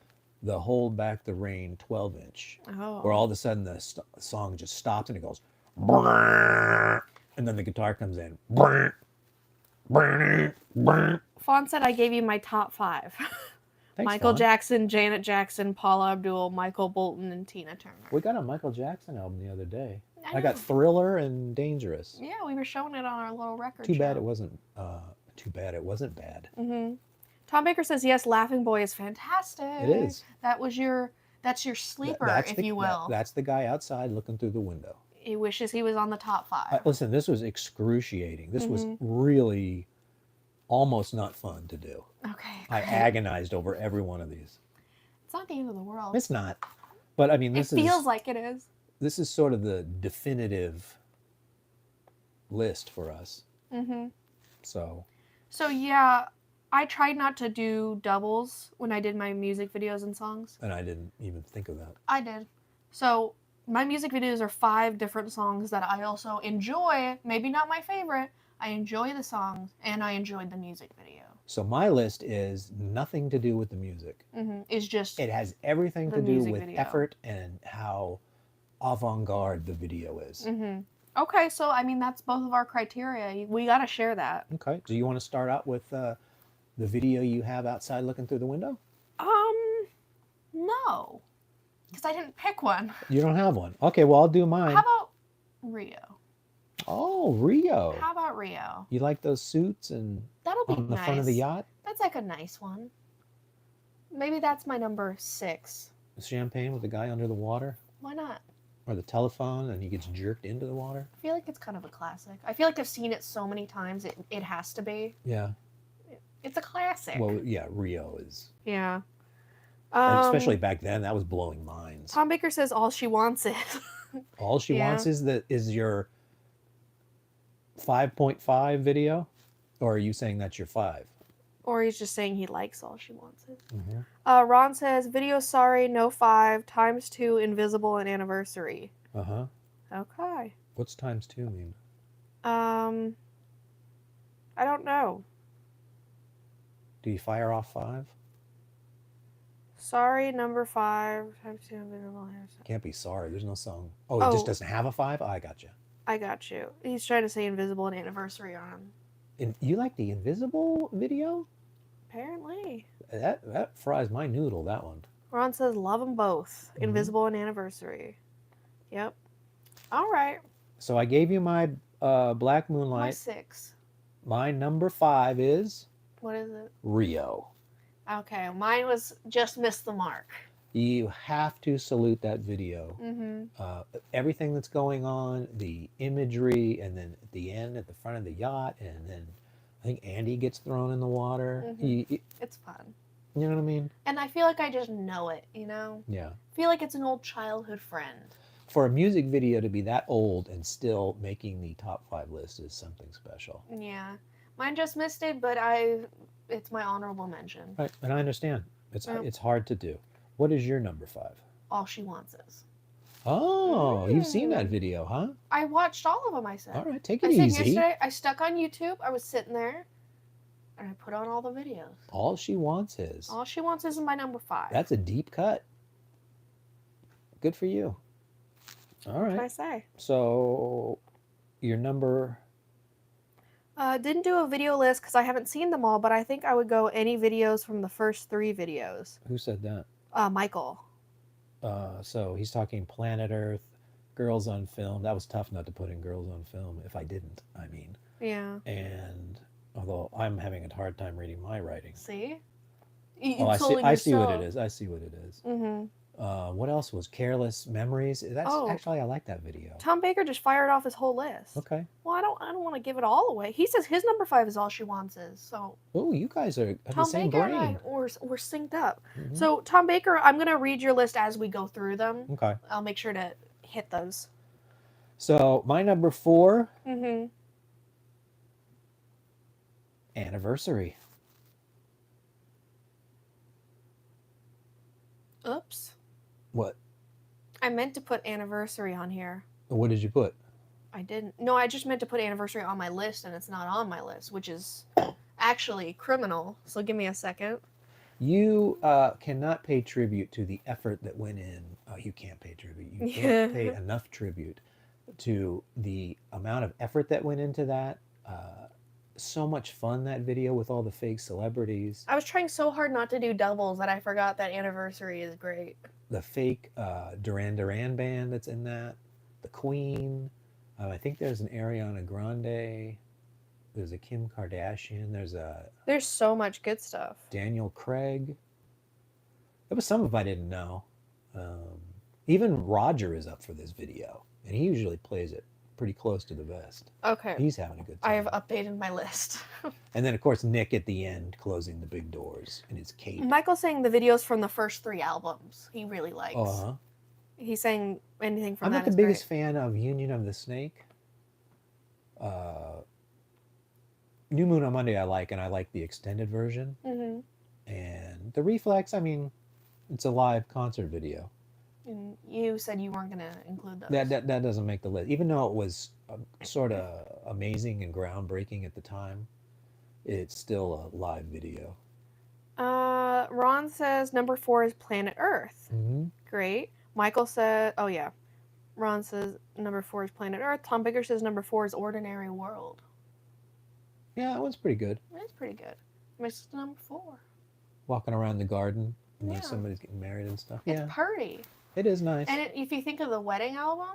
The Hold Back the Rain 12-inch. Oh. Where all of a sudden the song just stops and it goes, "Brrr," and then the guitar comes in. "Brrr, brrr, brrr." Fawn said I gave you my top five. Thanks, Michael Fawn. Jackson, Janet Jackson, Paula Abdul, Michael Bolton, and Tina Turner. We got a Michael Jackson album the other day. I I got know. Thriller and Dangerous. Yeah, we were showing it on our little record Too show. bad it wasn't. Too bad it wasn't bad. Mm-hmm. Tom Baker says yes. Laughing Boy is fantastic. It is. That's your sleeper, That's if the, you will. that's the guy outside looking through the window. He wishes he was on the top five. Listen, this was excruciating. This was Mhm. really almost not fun to do. Okay. I great. agonized over every one of these. It's not the end of the world. It's not, but I mean, It feels like it is. this is sort of the definitive list for us. Mm-hmm. So So yeah, I tried not to do doubles when I did my music videos and songs. and I didn't even think of that. I did. So my music videos are 5 different songs that I also enjoy. Maybe not my favorite. I enjoy the songs and I enjoyed the music video. So my list is nothing to do with the music. Mm-hmm. It's just It has everything The to do music with video. effort and how avant-garde the video is. Mm-hmm. Okay, so I mean that's both of our criteria. We gotta share that. Okay. Do you want to start out with the video you have outside looking through the window? No, because I didn't pick one. You don't have one. Okay, well, I'll do mine. How about Rio? Oh, Rio. How about Rio? You like those suits and That'll be on the nice. front of the yacht? That's like a nice one. Maybe that's my number 6. The champagne with the guy under the water? Why not? Or the telephone and he gets jerked into the water? I feel like it's kind of a classic. I feel like I've seen it so many times. It has to be. Yeah. It's a classic. Well, yeah, Rio is. Yeah. And especially back then, that was blowing minds. Tom Baker says all she wants is. All she Yeah. wants is your 5.5 video? Or are you saying that's your 5? Or he's just saying he likes all she wants is. Mm-hmm. Ron says video sorry, no 5, times 2, invisible, and anniversary. Uh-huh. Okay. What's times 2 mean? I don't know. Do you fire off 5? Sorry, number 5, times 2, invisible, anniversary. Can't be sorry. There's no song. Oh, it Oh. just doesn't have a 5? I got you. I got you. He's trying to say invisible and anniversary on. And you like the invisible video? Apparently. That fries my noodle, that one. Ron says love them both. Mhm. Invisible and anniversary. Yep. All right. So I gave you my Black My Moonlight. 6. My number 5 is What is it? Rio. Okay, mine was just missed the mark. You have to salute that video. Mm-hmm. Everything that's going on, the imagery, and then at the end, at the front of the yacht, and then I think Andy gets thrown in the water. Mm-hmm. It's fun. You know what I mean? And I feel like I just know it, you know? Yeah. I feel like it's an old childhood friend. For a music video to be that old and still making the top 5 list is something special. Yeah. Mine just missed it, but it's my honorable mention. Right, and I understand. Yep. It's hard to do. What is your number 5? All She Wants Is. Oh, you've seen that video, huh? I watched all of them, I said. All right, take it I said easy. yesterday, I stuck on YouTube, I was sitting there, and I put on all the videos. All She Wants Is. All She Wants Is my number 5. That's a deep cut. Good for you. All right. What can I say? So, your number... Didn't do a video list because I haven't seen them all, but I think I would go any videos from the first 3 videos. Who said that? Michael. So, he's talking Planet Earth, Girls on Film. That was tough not to put in Girls on Film, if I didn't, I mean. Yeah. And, although I'm having a hard time reading my writing. See? I see what it is. I see what it is. Mm-hmm. What else was Careless Memories? That's actually, I like that video. Tom Baker just fired off his whole list. Okay. Well, I don't want to give it all away. He says his number 5 is All She Wants Is. So. Oh, you guys have Tom the same Baker brain. and I we're synced up. Mm-hmm. So Tom Baker, I'm gonna read your list as we go through them. Okay. I'll make sure to hit those. So my number 4. Mm-hmm. Anniversary. Oops. What? I meant to put Anniversary on here. What did you put? I didn't. No, I just meant to put Anniversary on my list, and it's not on my list, which is actually criminal. So give me a second. You cannot pay tribute to the effort that went in. You can't pay tribute. You can't pay enough tribute to the amount of effort that went into that. So much fun, that video with all the fake celebrities. I was trying so hard not to do doubles that I forgot that Anniversary is great. The fake Duran band that's in that. The Queen. I think there's an Ariana Grande. There's a Kim Kardashian. There's so much good stuff. Daniel Craig. There was some of I didn't know. Even Roger is up for this video, and he usually plays it pretty close to the vest. Okay. He's having a good time. I have updated my list. And then, of course, Nick at the end closing the big doors in his cape. Michael's saying the videos from the first 3 albums he really likes. Uh-huh. He's saying anything from I'm that not the is biggest great. fan of Union of the Snake. New Moon on Monday I like, and I like the extended version. Mm-hmm. And the Reflex, I mean, it's a live concert video. And you said you weren't going to include those. That doesn't make the list. Even though it was sort of amazing and groundbreaking at the time, it's still a live video. Ron says number 4 is Planet Earth. Mm-hmm. Great. Michael said, oh yeah. Ron says number 4 is Planet Earth. Tom Baker says number 4 is Ordinary World. Yeah, that one's pretty good. That's pretty good. Missed number 4. Walking around the garden, and Yeah. somebody's getting married and stuff. It's Yeah, pretty. it is nice. And if you think of the wedding album,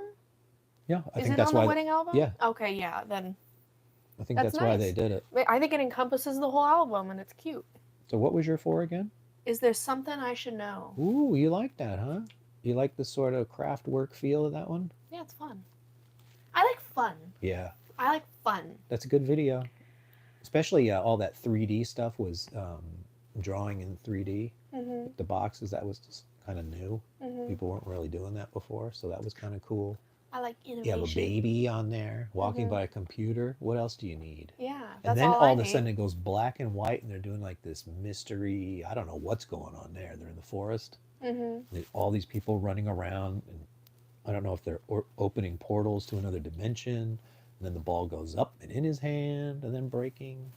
Yeah, I is think it that's on why. the wedding album? Yeah. Okay, yeah, then I think That's that's why nice. they did it. I think it encompasses the whole album and it's cute. So what was your 4 again? Is there something I should know? Ooh, you like that, huh? You like the sort of craft work feel of that one? Yeah, it's fun. I like fun. Yeah, I like fun. that's a good video. Especially all that 3D stuff was drawing in 3D. Mm-hmm. The boxes, that was just kind of new. Mm-hmm. People weren't really doing that before, so that was kind of cool. I like You innovation. have a baby on there walking Mhm. by a computer. What else do you need? Yeah, And that's then all all I of a need. sudden it goes black and white, and they're doing like this mystery. I don't know what's going on there. They're in the forest. Mm-hmm. There's all these people running around, and I don't know if they're opening portals to another dimension. And then the ball goes up and in his hand, and then breaking.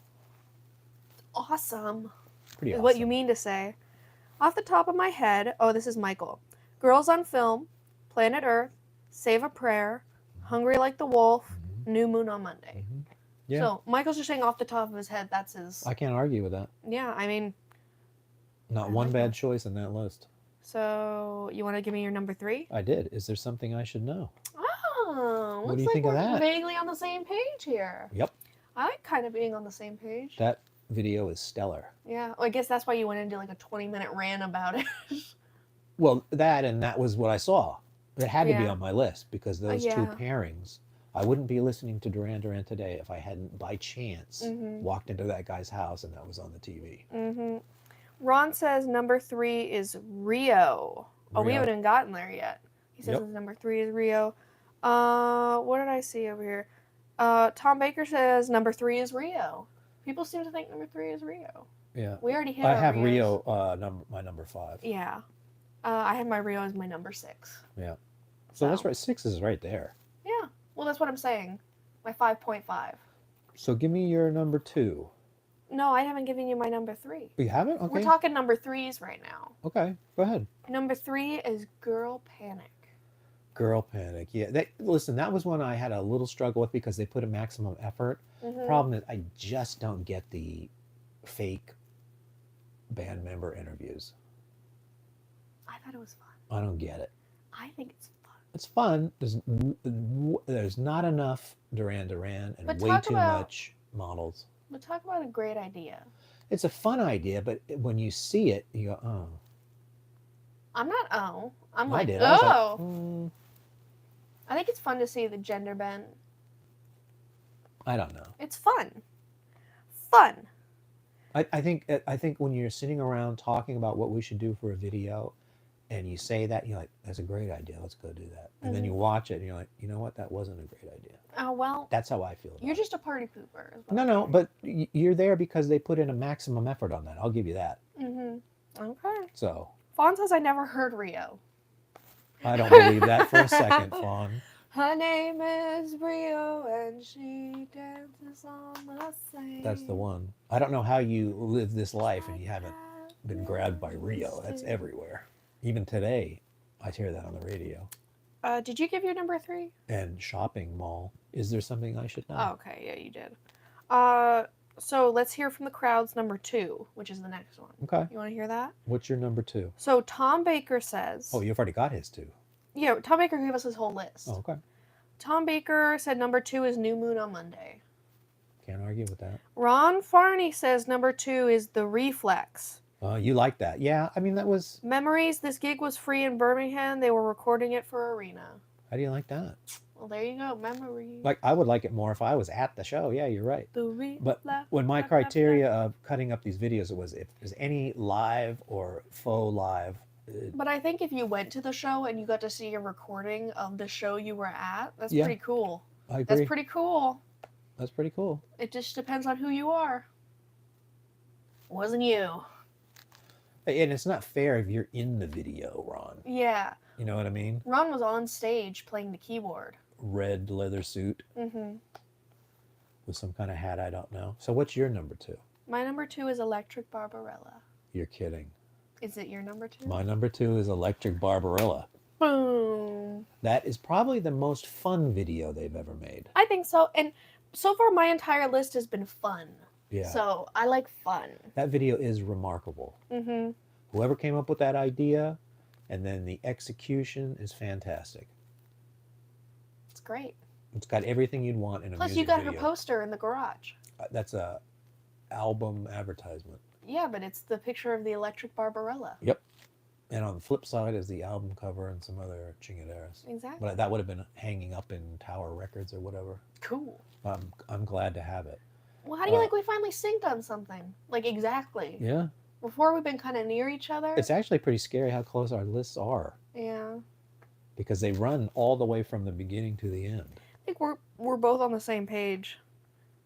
Awesome. Pretty Is awesome. what you mean to say. Off the top of my head, oh, this is Michael. Girls on Film, Planet Earth, Save a Prayer, Hungry Like the Wolf, Mhm. New Moon on Monday. Mhm. Yeah, So Michael's just saying off the top of his head, that's his. I can't argue with that. Yeah, I mean, Not I one like bad that. choice in that list. so you want to give me your number 3? I did. Is there something I should know? Oh, What do looks you like think of we're that? vaguely on the same page here. Yep. I like kind of being on the same page. That video is stellar. Yeah. Well, I guess that's why you went into like a 20-minute rant about it. Well, that was what I saw. It had to be Yeah. on my list because those two Yeah. pairings, I wouldn't be listening to Duran Duran today if I hadn't by chance Mhm. walked into that guy's house and that was on the TV. Mhm. Ron says number 3 is Rio. Oh, we haven't Rio. even gotten there yet. He says Yep. his number 3 is Rio. What did I see over here? Tom Baker says number 3 is Rio. People seem to think number 3 is Rio. Yeah. We already hit I our have Rios. Rio my number 5. Yeah. I have my Rio as my number 6. Yeah. So that's right. 6 is right there. Yeah. Well, that's what I'm saying. My 5.5. So give me your number 2. No, I haven't given you my number 3. You haven't? Okay. We're talking number 3s right now. Okay. Go ahead. Number 3 is Girl Panic. Girl Panic. Yeah. Listen, that was one I had a little struggle with because they put a maximum effort. Mm-hmm. Problem is, I just don't get the fake band member interviews. I thought it was fun. I don't get it. I think it's fun. It's fun. There's not enough Duran Duran and But way talk too about- much models. But talk about a great idea. It's a fun idea, but when you see it, you go, oh. I'm not I'm I like, did. I was oh. like, I think it's fun to see the gender bend. I don't know. It's fun. Fun. I think when you're sitting around talking about what we should do for a video, and you say that, you're like, that's a great idea. Let's go do that. And then you watch it, and you're like, you know what? That wasn't a great idea. Oh, well. That's how I feel about You're it. just a party pooper. No, but you're there because they put in a maximum effort on that. I'll give you that. Mm-hmm. Okay. So. Fawn says I never heard Rio. I don't believe that for a second, Fawn. Her name is Rio and she dances on the same. That's the one. I don't know how you live this life and you haven't been grabbed by Rio. That's everywhere. Even today, I hear that on the radio. Did you give your number 3? And shopping mall. Is there something I should know? Oh, okay. Yeah, you did. So let's hear from the crowd's number 2, which is the next one. Okay. You want to hear that? What's your number 2? So Tom Baker says... Oh, you've already got his 2. Yeah, Tom Baker gave us his whole list. Oh, okay. Tom Baker said number 2 is New Moon on Monday. Can't argue with that. Ron Farney says number 2 is The Reflex. You like that. Yeah, I mean, that was... Memories, this gig was free in Birmingham. They were recording it for Arena. How do you like that? Well, there you go. Memories. Like, I would like it more if I was at the show. Yeah, you're right. But when my blah, criteria of cutting up these videos, it was if there's any live or faux live. But I think if you went to the show and you got to see a recording of the show you were at, that's Yeah. pretty cool. I agree. That's pretty cool. That's pretty cool. It just depends on who you are. Wasn't you. And it's not fair if you're in the video, Ron. Yeah. You know what I mean? Ron was on stage playing the keyboard. Red leather suit Mm-hmm. with some kind of hat I don't know. So what's your number 2? My number 2 is Electric Barbarella. You're kidding. Is it your number 2? My number 2 is Electric Barbarella. Boom. That is probably the most fun video they've ever made. I think so. And so far, my entire list has been fun. Yeah. So I like fun. That video is remarkable. Mm-hmm. Whoever came up with that idea and then the execution is fantastic. It's great. It's got everything you'd want in a Plus, music you got video. her poster in the garage. That's a album advertisement. Yeah, but it's the picture of the Electric Barbarella. Yep. And on the flip side is the album cover and some other chingaderas. Exactly. But that would have been hanging up in Tower Records or whatever. Cool. I'm glad to have it. Well, how do you like we finally synced on something? Like, exactly. Yeah. Before, we've been kind of near each other. It's actually pretty scary how close our lists are. Yeah. Because they run all the way from the beginning to the end. I think we're both on the same page.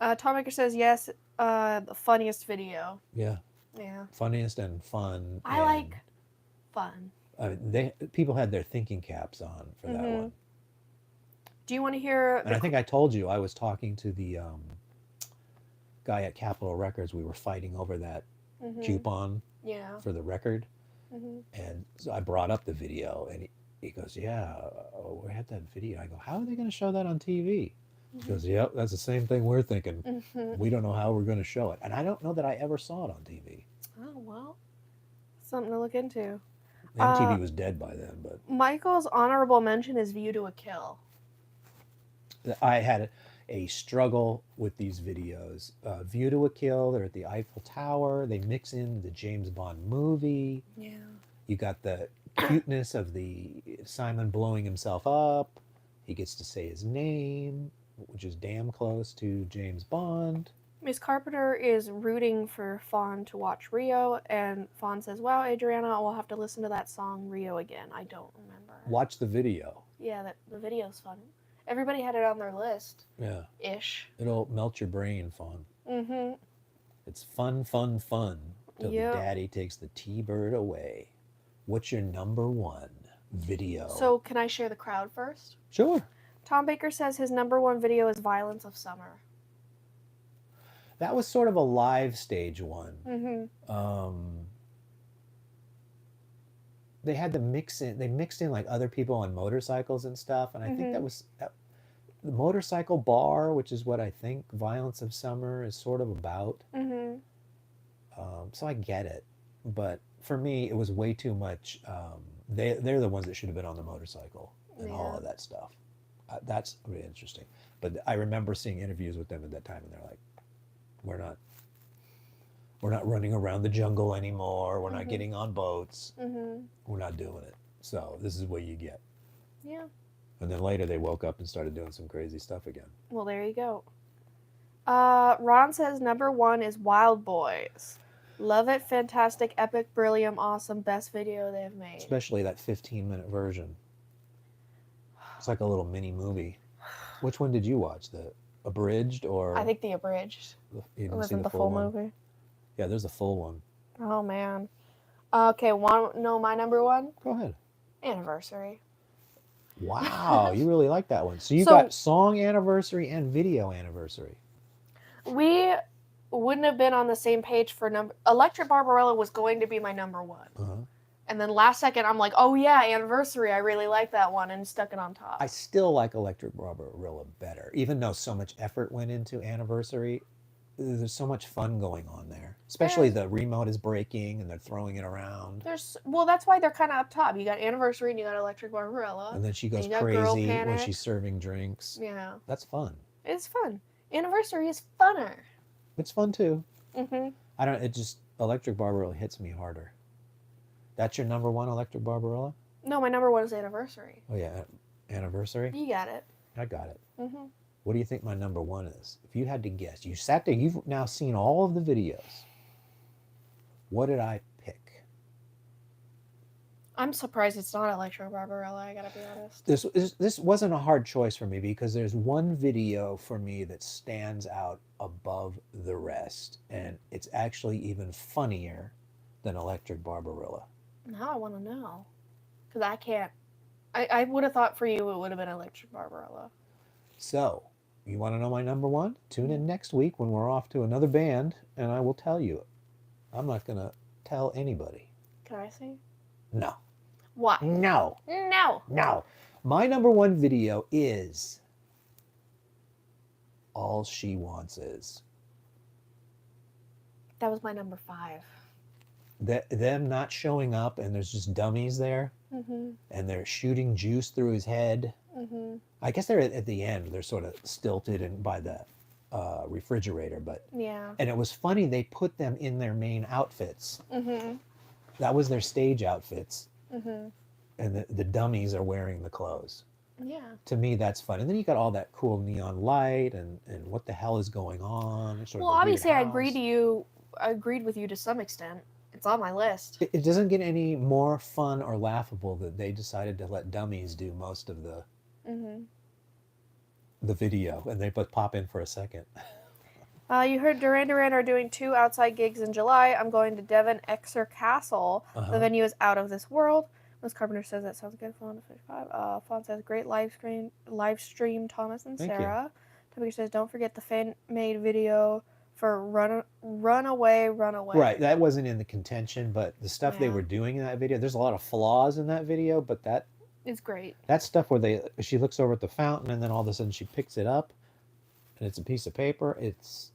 Tom Baker says yes, the funniest video. Yeah. Yeah. Funniest and fun. I like fun. People had their thinking caps on for that one. Do you want to hear... And I think I told you I was talking to the guy at Capitol Records. We were fighting over that coupon for the record. And so I brought up the video and he goes, yeah, we had that video. I go, how are they going to show that on TV? He goes, yep, that's the same thing we're thinking. We don't know how we're going to show it. And I don't know that I ever saw it on TV. Oh, well. Something to look into. MTV was dead by then, but... Michael's honorable mention is View to a Kill. I had it. a struggle with these videos. View to a Kill, they're at the Eiffel Tower. They mix in the James Bond movie. Yeah. You got the cuteness of the Simon blowing himself up. He gets to say his name, which is damn close to James Bond. Miss Carpenter is rooting for Fawn to watch Rio, and Fawn says, "Wow, Adriana, I will have to listen to that song Rio again. I don't remember." Watch the video. Yeah, the video's fun. Everybody had it on their list. Yeah. Ish. It'll melt your brain, Fawn. Mm-hmm. It's fun, fun, fun till Yep. the daddy takes the T-bird away. What's your number one video? So, can I share the crowd first? Sure. Tom Baker says his number one video is Violence of Summer. That was sort of a live stage one. Mm-hmm. They had to mix in. They mixed in like other people on motorcycles and stuff, and I think that was the motorcycle bar, which is what I think Violence of Summer is sort of about. Mm-hmm. So I get it, but for me, it was way too much. They're the ones that should have been on the motorcycle and all of that stuff. That's really interesting. But I remember seeing interviews with them at that time, and they're like, we're not running around the jungle anymore. We're not getting on boats. We're not doing it. So this is what you get. Yeah. And then later they woke up and started doing some crazy stuff again. Well, there you go. Ron says number one is Wild Boys. Love it, fantastic, epic, brilliant, awesome, best video they've made. Especially that 15-minute version. It's like a little mini movie. Which one did you watch? The abridged or? I think the abridged. You It wasn't the full movie. Yeah, there's a full one. Oh, man. Okay, want to know my number one? Go ahead. Anniversary. Wow, you really like that one. So you got song anniversary and video anniversary. We wouldn't have been on the same page for number. Electric Barbarella was going to be my number one. And then last second, I'm like, oh yeah, Anniversary. I really like that one, and stuck it on top. I still like Electric Barbarella better, even though so much effort went into Anniversary. There's so much fun going on there. Especially the remote is breaking and they're throwing it around. Well, that's why they're kind of up top. You got Anniversary and you got Electric Barbarella. And then she goes crazy when she's serving drinks. Yeah. That's fun. It's fun. Anniversary is funner. It's fun too. Mm-hmm. Electric Barbarella hits me harder. That's your number one, Electric Barbarella? No, my number one is Anniversary. Oh yeah, Anniversary? You got it. I got it. Mm-hmm. What do you think my number one is? If you had to guess, you sat there, you've now seen all of the videos. What did I pick? I'm surprised it's not Electro Barbarella, I gotta be honest. This wasn't a hard choice for me because there's one video for me that stands out above the rest, and it's actually even funnier than Electric Barbarella. Now I want to know. Because I can't. I would have thought for you it would have been Electric Barbarella. So, you want to know my number one? Tune in next week when we're off to another band, and I will tell you. I'm not going to tell anybody. Can I see? No. Why? No. No. No. My number one video is All She Wants Is. That was my number 5. Them not showing up and there's just dummies there. And they're shooting juice through his head. I guess they're at the end. They're sort of stilted and by the refrigerator, but yeah. And it was funny they put them in their main outfits. That was their stage outfits, and the dummies are wearing the clothes. Yeah. To me, that's fun. And then you got all that cool neon light and what the hell is going on? Well, obviously, I agreed with you to some extent. It's on my list. It doesn't get any more fun or laughable that they decided to let dummies do most of the video, and they but pop in for a second. You heard Duran Duran are doing 2 outside gigs in July. I'm going to Devon Exeter Castle. The venue is out of this world. Miss Carpenter says that sounds good. Fawn 55. Fawn says great live stream. Thomas and Sarah. Toby says don't forget the fan-made video for Run Away. Right, that wasn't in the contention, but the stuff they were doing in that video, there's a lot of flaws in that video, but that is great. That stuff where she looks over at the fountain and then all of a sudden she picks it up and it's a piece of paper. It's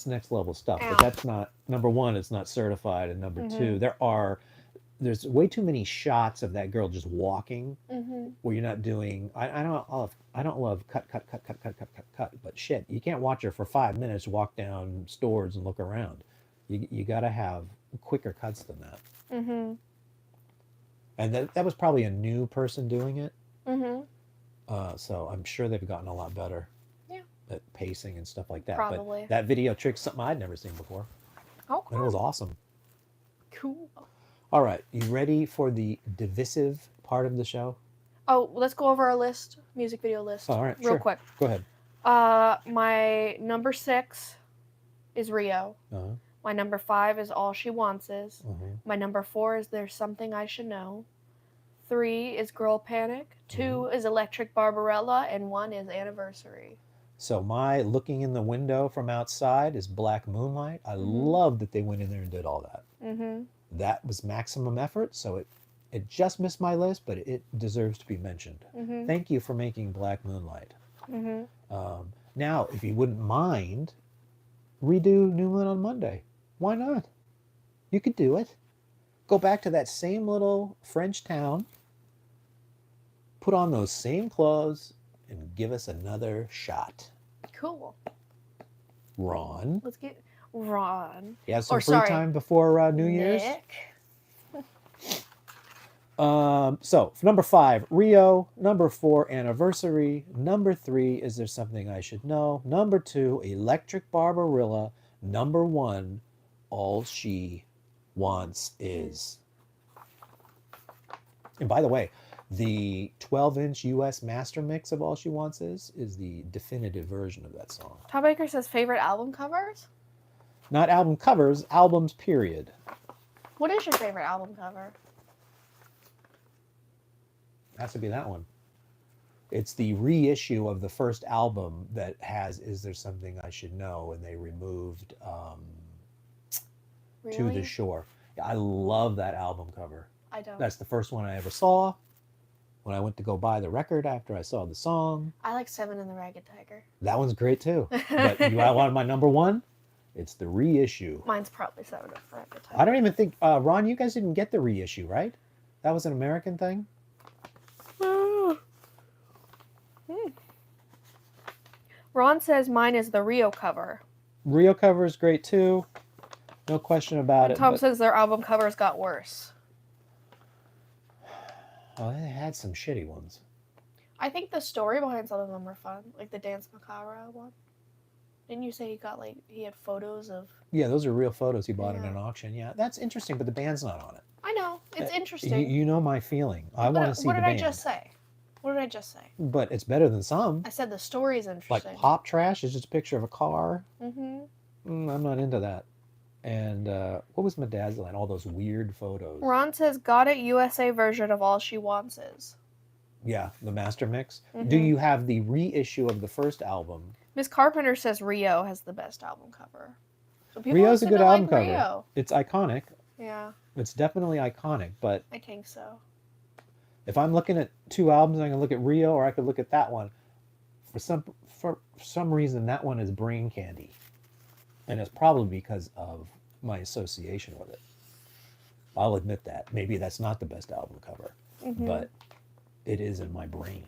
next level stuff. But that's not number one. It's not certified, and number two, there's way too many shots of that girl just walking Mm-hmm. where you're not doing. I don't love cut. But shit, you can't watch her for 5 minutes walk down stores and look around. You got to have quicker cuts than that. Mm-hmm. And that was probably a new person doing it. Mm-hmm. So I'm sure they've gotten a lot better Yeah. at pacing and stuff like that. Probably. But that video trick's something I'd never seen before. Oh, And it was awesome. cool. All right, you ready for the divisive part of the show? Oh, let's go over our list, music video list, Oh, all right, real sure. quick. Go ahead. My number 6 is Rio. Uh-huh. My number 5 is All She Wants Is. Uh-huh. My number 4 is There's Something I Should Know. 3 is Girl Panic. 2 is Electric Barbarella, and 1 is Anniversary. So my looking in the window from outside is Black Moonlight. I love that they went in there and did all that. Mm-hmm. That was maximum effort, so it just missed my list, but it deserves to be mentioned. Mm-hmm. Thank you for making Black Moonlight. Mm-hmm. Now, if you wouldn't mind, redo New Moon on Monday. Why not? You could do it. Go back to that same little French town, put on those same clothes, and give us another shot. Cool. Ron. Let's get Ron. You have some Or, free sorry, time before New Year's? Nick. So, for number 5, Rio. Number 4, Anniversary. Number 3, Is There Something I Should Know? Number 2, Electric Barbarella. Number 1, All She Wants Is. And by the way, the 12-inch US master mix of All She Wants is the definitive version of that song. Tom Baker says favorite album covers? Not album covers, albums, period. What is your favorite album cover? Has to be that one. It's the reissue of the first album that has Is There Something I Should Know? And they removed Really? To the Shore. Yeah, I love that album cover. I don't. That's the first one I ever saw. When I went to go buy the record after I saw the song. I like Seven and the Ragged Tiger. That one's great too. But you want my number 1? It's the reissue. Mine's probably Seven and the Ragged Tiger. I don't even think, Ron, you guys didn't get the reissue, right? That was an American thing? Ron says mine is the Rio cover. Rio cover is great too. No question about it. Tom says their album covers got worse. Oh, they had some shitty ones. I think the story behind some of them were fun, like the Dance Macabre one. Didn't you say he had photos of? Yeah, those are real photos he bought Yeah. at an auction. Yeah, that's interesting, but the band's not on it. I know it's interesting. You know my feeling. I want to see What the did band. I just say? What did I just say? But it's better than some. I said the story is Like interesting. Pop Trash is just a picture of a car. Mm-hmm. I'm not into that. And what was my dad's line? All those weird photos. Ron says got it USA version of All She Wants Is. Yeah, the master mix. Mhm. Do you have the reissue of the first album? Miss Carpenter says Rio has the best album cover. So people Rio's a listen good to, album like, cover. Rio. It's iconic. Yeah, It's definitely iconic. But I think so. if I'm looking at 2 albums, I can look at Rio or I could look at that one. For some reason, that one is brain candy. And it's probably because of my association with it. I'll admit that. Maybe that's not the best album cover, Mhm. but it is in my brain.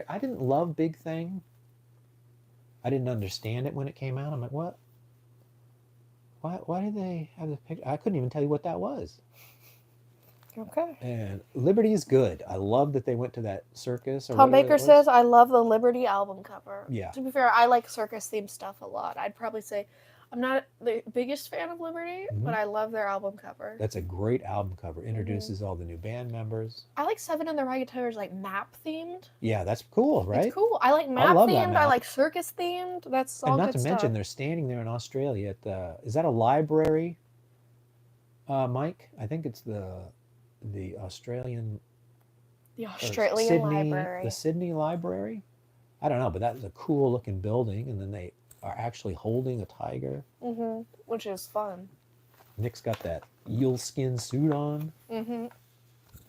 I didn't love Big Thing. I didn't understand it when it came out. I'm like, what? Why did they have the picture? I couldn't even tell you what that was. Okay. And Liberty is good. I love that they went to that circus. Or Tom whatever Baker it was. says, I love the Liberty album cover. Yeah. To be fair, I like circus themed stuff a lot. I'd probably say I'm not the biggest fan of Liberty, Mhm. but I love their album cover. That's a great album cover. Introduces all the new band members. I like Seven and the Ragged Tiger's like map themed. Yeah, that's cool, right? It's cool. I like map love that themed. I map. like circus themed. That's all And not good to stuff. mention, they're standing there in Australia at the. Is that a library, Mike? I think it's the Australian. The or Australian Sydney, Library. The Sydney Library. I don't know, but that's a cool looking building, and then they are actually holding a tiger. Mm-hmm. Which is fun. Nick's got that eel skin suit on. Mm-hmm.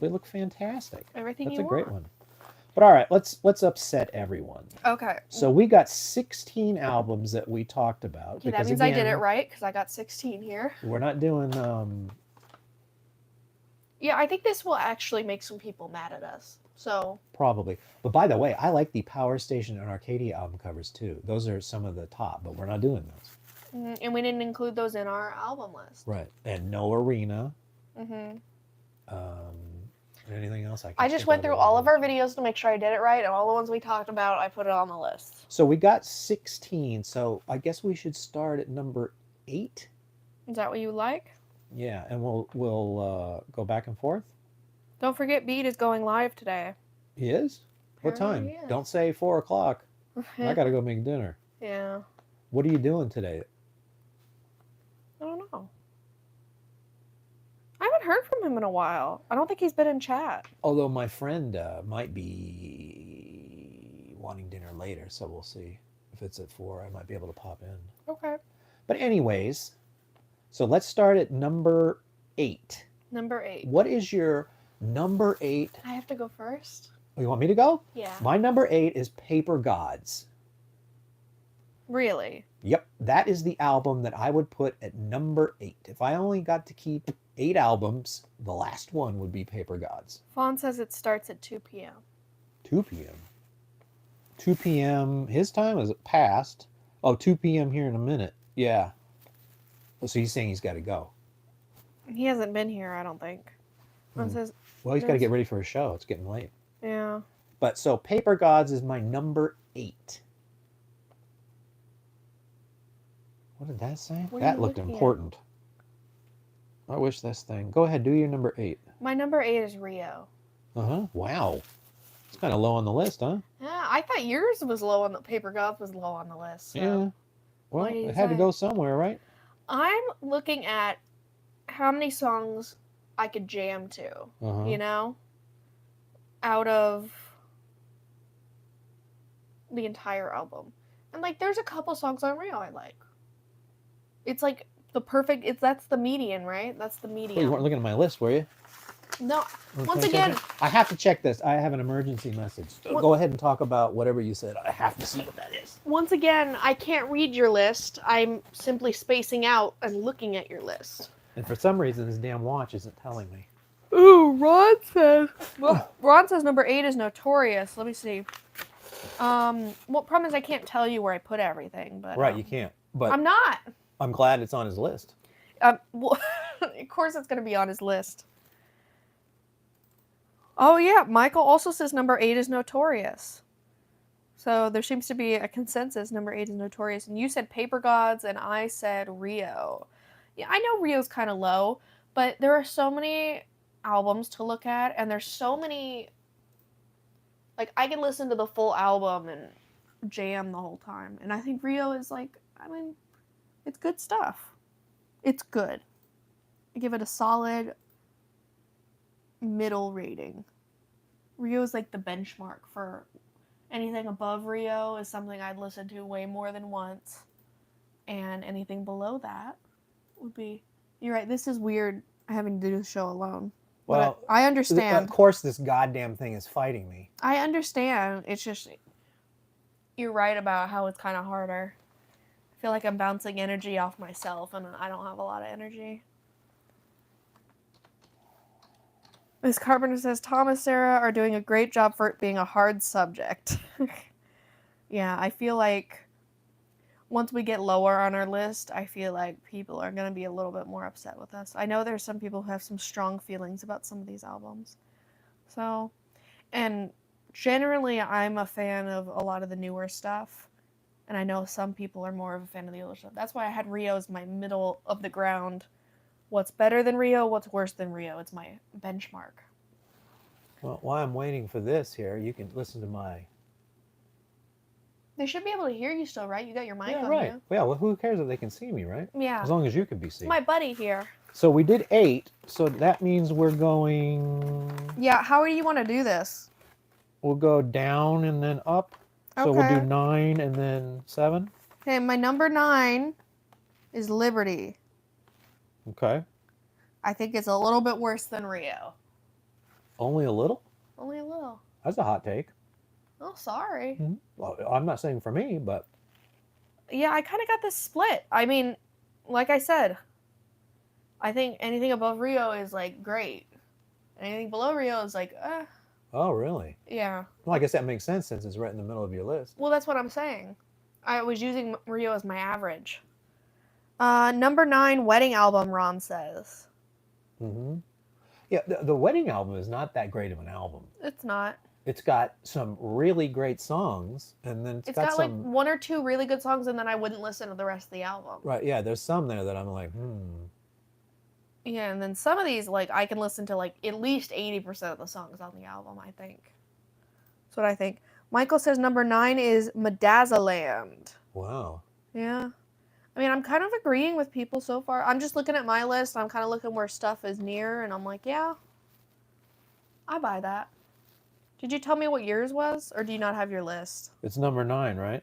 They look fantastic. Everything That's you a great want. one. But all right, let's upset everyone. Okay. So we got 16 albums that we talked about. Okay, that Because means I did it right because I got 16 here. we're not doing. Yeah, I think this will actually make some people mad at us. So Probably. But by the way, I like the Power Station and Arcadia album covers too. Those are some of the top, but we're not doing those. and we didn't include those in our album list. Right. And No Arena. Mm-hmm. Um, anything else I can I just think went of through that all we of our videos to make sure I did it right, and all the ones we talked about, I put it on the list. So we got 16. So I guess we should start at number 8. Is that what you like? Yeah, and we'll go back and forth. Don't forget, Beat is going live today. He is? What time? Apparently he is. Don't say 4 o'clock. I gotta go make dinner. Yeah. What are you doing today? I don't know. I haven't heard from him in a while. I don't think he's been in chat. Although my friend might be wanting dinner later, so we'll see. If it's at 4, I might be able to pop in. Okay. But anyways, so let's start at number 8. Number 8. What is your number 8? I have to go first? Oh, you want me to go? Yeah. My number 8 is Paper Gods. Really? Yep, that is the album that I would put at number 8. If I only got to keep 8 albums, the last one would be Paper Gods. Fawn says it starts at 2 p.m. 2 p.m. 2 p.m. His time is past. Oh, 2 p.m. here in a minute. Yeah. So he's saying he's got to go. He hasn't been here, I don't think. Fawn says, Well, he's got to get ready for his show. It's getting late. yeah. But so Paper Gods is my number 8. What did that say? What are That you looked looking at? important. I wish this thing. Go ahead, do your number 8. My number 8 is Rio. Uh-huh. Wow. It's kind of low on the list, huh? Yeah, I thought yours was low on the Paper Gods was low on the list. So. Yeah. Well, What do you it had to say? go somewhere, right? I'm looking at how many songs I could jam to, Uh-huh. you know? Out of the entire album. And like there's a couple songs on Rio I like. It's like the perfect that's the median, right? That's the Well, you median. weren't looking at my list, were you? No, Okay, once check again, it. I have to check this. I have an emergency message. What- Go ahead and talk about whatever you said. I have to see what that is. I can't read your list. I'm simply spacing out and looking at your list. And for some reason, this damn watch isn't telling me. Ooh, Ron says. Well, Ron says number 8 is Notorious. Let me see. Well, problem is I can't tell you where I put everything, but Right, you can't. But I'm not. I'm glad it's on his list. Well, of course it's gonna be on his list. Oh yeah, Michael also says number 8 is Notorious. So there seems to be a consensus. Number 8 is Notorious, and you said Paper Gods, and I said Rio. Yeah, I know Rio's kind of low, but there are so many albums to look at, and there's so many. Like I can listen to the full album and jam the whole time, and I think Rio is like, I mean, it's good stuff. It's good. I give it a solid middle rating. Rio is like the benchmark for anything above Rio is something I'd listen to way more than once. And anything below that would be, you're right, this is weird having to do the show alone. Well, but I understand. Of course, this goddamn thing is fighting me. I understand. It's just, you're right about how it's kind of harder. I feel like I'm bouncing energy off myself, and I don't have a lot of energy. Miss Carpenter says, Tom and Sarah are doing a great job for it being a hard subject. Yeah, I feel like once we get lower on our list, I feel like people are going to be a little bit more upset with us. I know there's some people who have some strong feelings about some of these albums. So, and generally I'm a fan of a lot of the newer stuff. And I know some people are more of a fan of the older stuff. That's why I had Rio as my middle of the ground. What's better than Rio? What's worse than Rio? It's my benchmark. Well, while I'm waiting for this here, you can listen to my... They should be able to hear you still, right? You got your mic Yeah, on right. you. Yeah, well, who cares if they can see me, right? Yeah. As long as you can be seen. My buddy here. So we did 8, so that means we're going... Yeah, how do you want to do this? We'll go down and then up. So we'll Okay. do 9 and then 7. Okay, my number 9 is Liberty. Okay. I think it's a little bit worse than Rio. Only a little? Only a little. That's a hot take. sorry. Mhm. Well, I'm not saying for me, but Yeah, I kind of got this split. I mean, like I said, I think anything above Rio is like great. Anything below Rio is like, oh, really? yeah. Well, I guess that makes sense since it's right in the middle of your list. Well, that's what I'm saying. I was using Rio as my average. Number 9, wedding album, Ron says. Hmm. Yeah, the wedding album is not that great of an album. It's not. It's got some really great songs, and then It's got like some. one or two really good songs, and then I wouldn't listen to the rest of the album. Right, yeah, there's some there that I'm like, Yeah, and then some of these, like, I can listen to like at least 80% of the songs on the album, I think. That's what I think. Michael says number 9 is Medazzaland. wow. Yeah. I mean, I'm kind of agreeing with people so far. I'm just looking at my list. I'm kind of looking where stuff is near, and I'm like, yeah, I buy that. Did you tell me what yours was, or do you not have your list? It's number 9, right?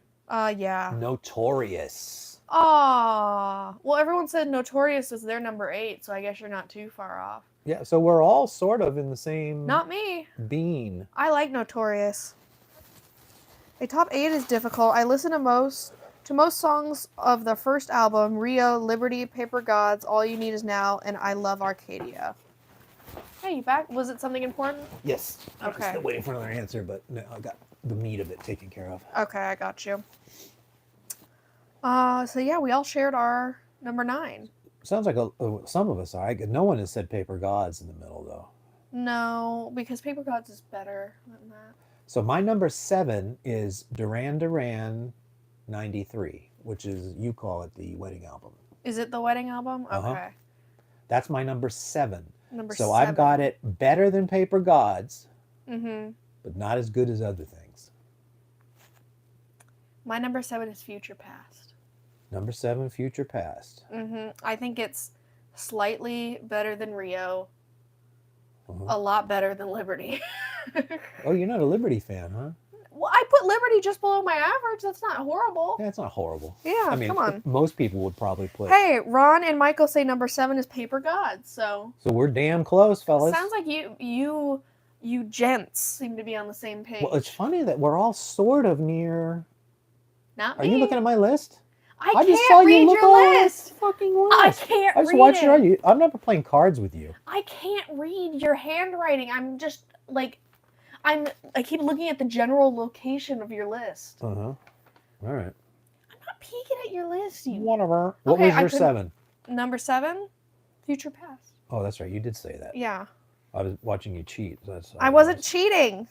Yeah. Notorious. Aw. Well, everyone said Notorious is their number 8, so I guess you're not too far off. Yeah, so we're all sort of in the same Not me. bean. I like Notorious. A top 8 is difficult. I listen to most songs of the first album, Rio, Liberty, Paper Gods, All You Need Is Now, and I Love Arcadia. Hey, you back? Was it something important? Yes. I'm Okay. still waiting for another answer, but no, I got the meat of it taken care of. Okay, I got you. So yeah, we all shared our number 9. Sounds like some of us are. No one has said Paper Gods in the middle, though. No, because Paper Gods is better than that. So my number 7 is Duran 93, which is, you call it the wedding album. Is it the wedding album? Okay. Uh-huh. That's my number 7. Number so 7. I've got it better than Paper Gods, Mm-hmm. but not as good as other things. My number 7 is Future Past. Number 7, Future Past. Mm-hmm. I think it's slightly better than Rio. Uh-huh. A lot better than Liberty. Oh, you're not a Liberty fan, huh? Well, I put Liberty just below my average. That's not horrible. Yeah, it's not horrible. Yeah, I mean, come on. most people would probably put. Hey, Ron and Michael say number 7 is Paper Gods. So we're damn close, fellas. sounds like you gents seem to be on the same page. Well, it's funny that we're all sort of near. Not Are me. you looking at my list? I just can't saw you read look your over list. the fucking I list. can't I just read watched it. it. I'm never playing cards with you. I can't read your handwriting. I'm just like I keep looking at the general location of your list. Uh huh. All right. I'm not peeking at your list. You. Whatever. What Okay, was I your couldn't- 7? Number 7, Future Past. Oh, that's right. You did say that. Yeah. I was watching you cheat. That's. I wasn't cheating.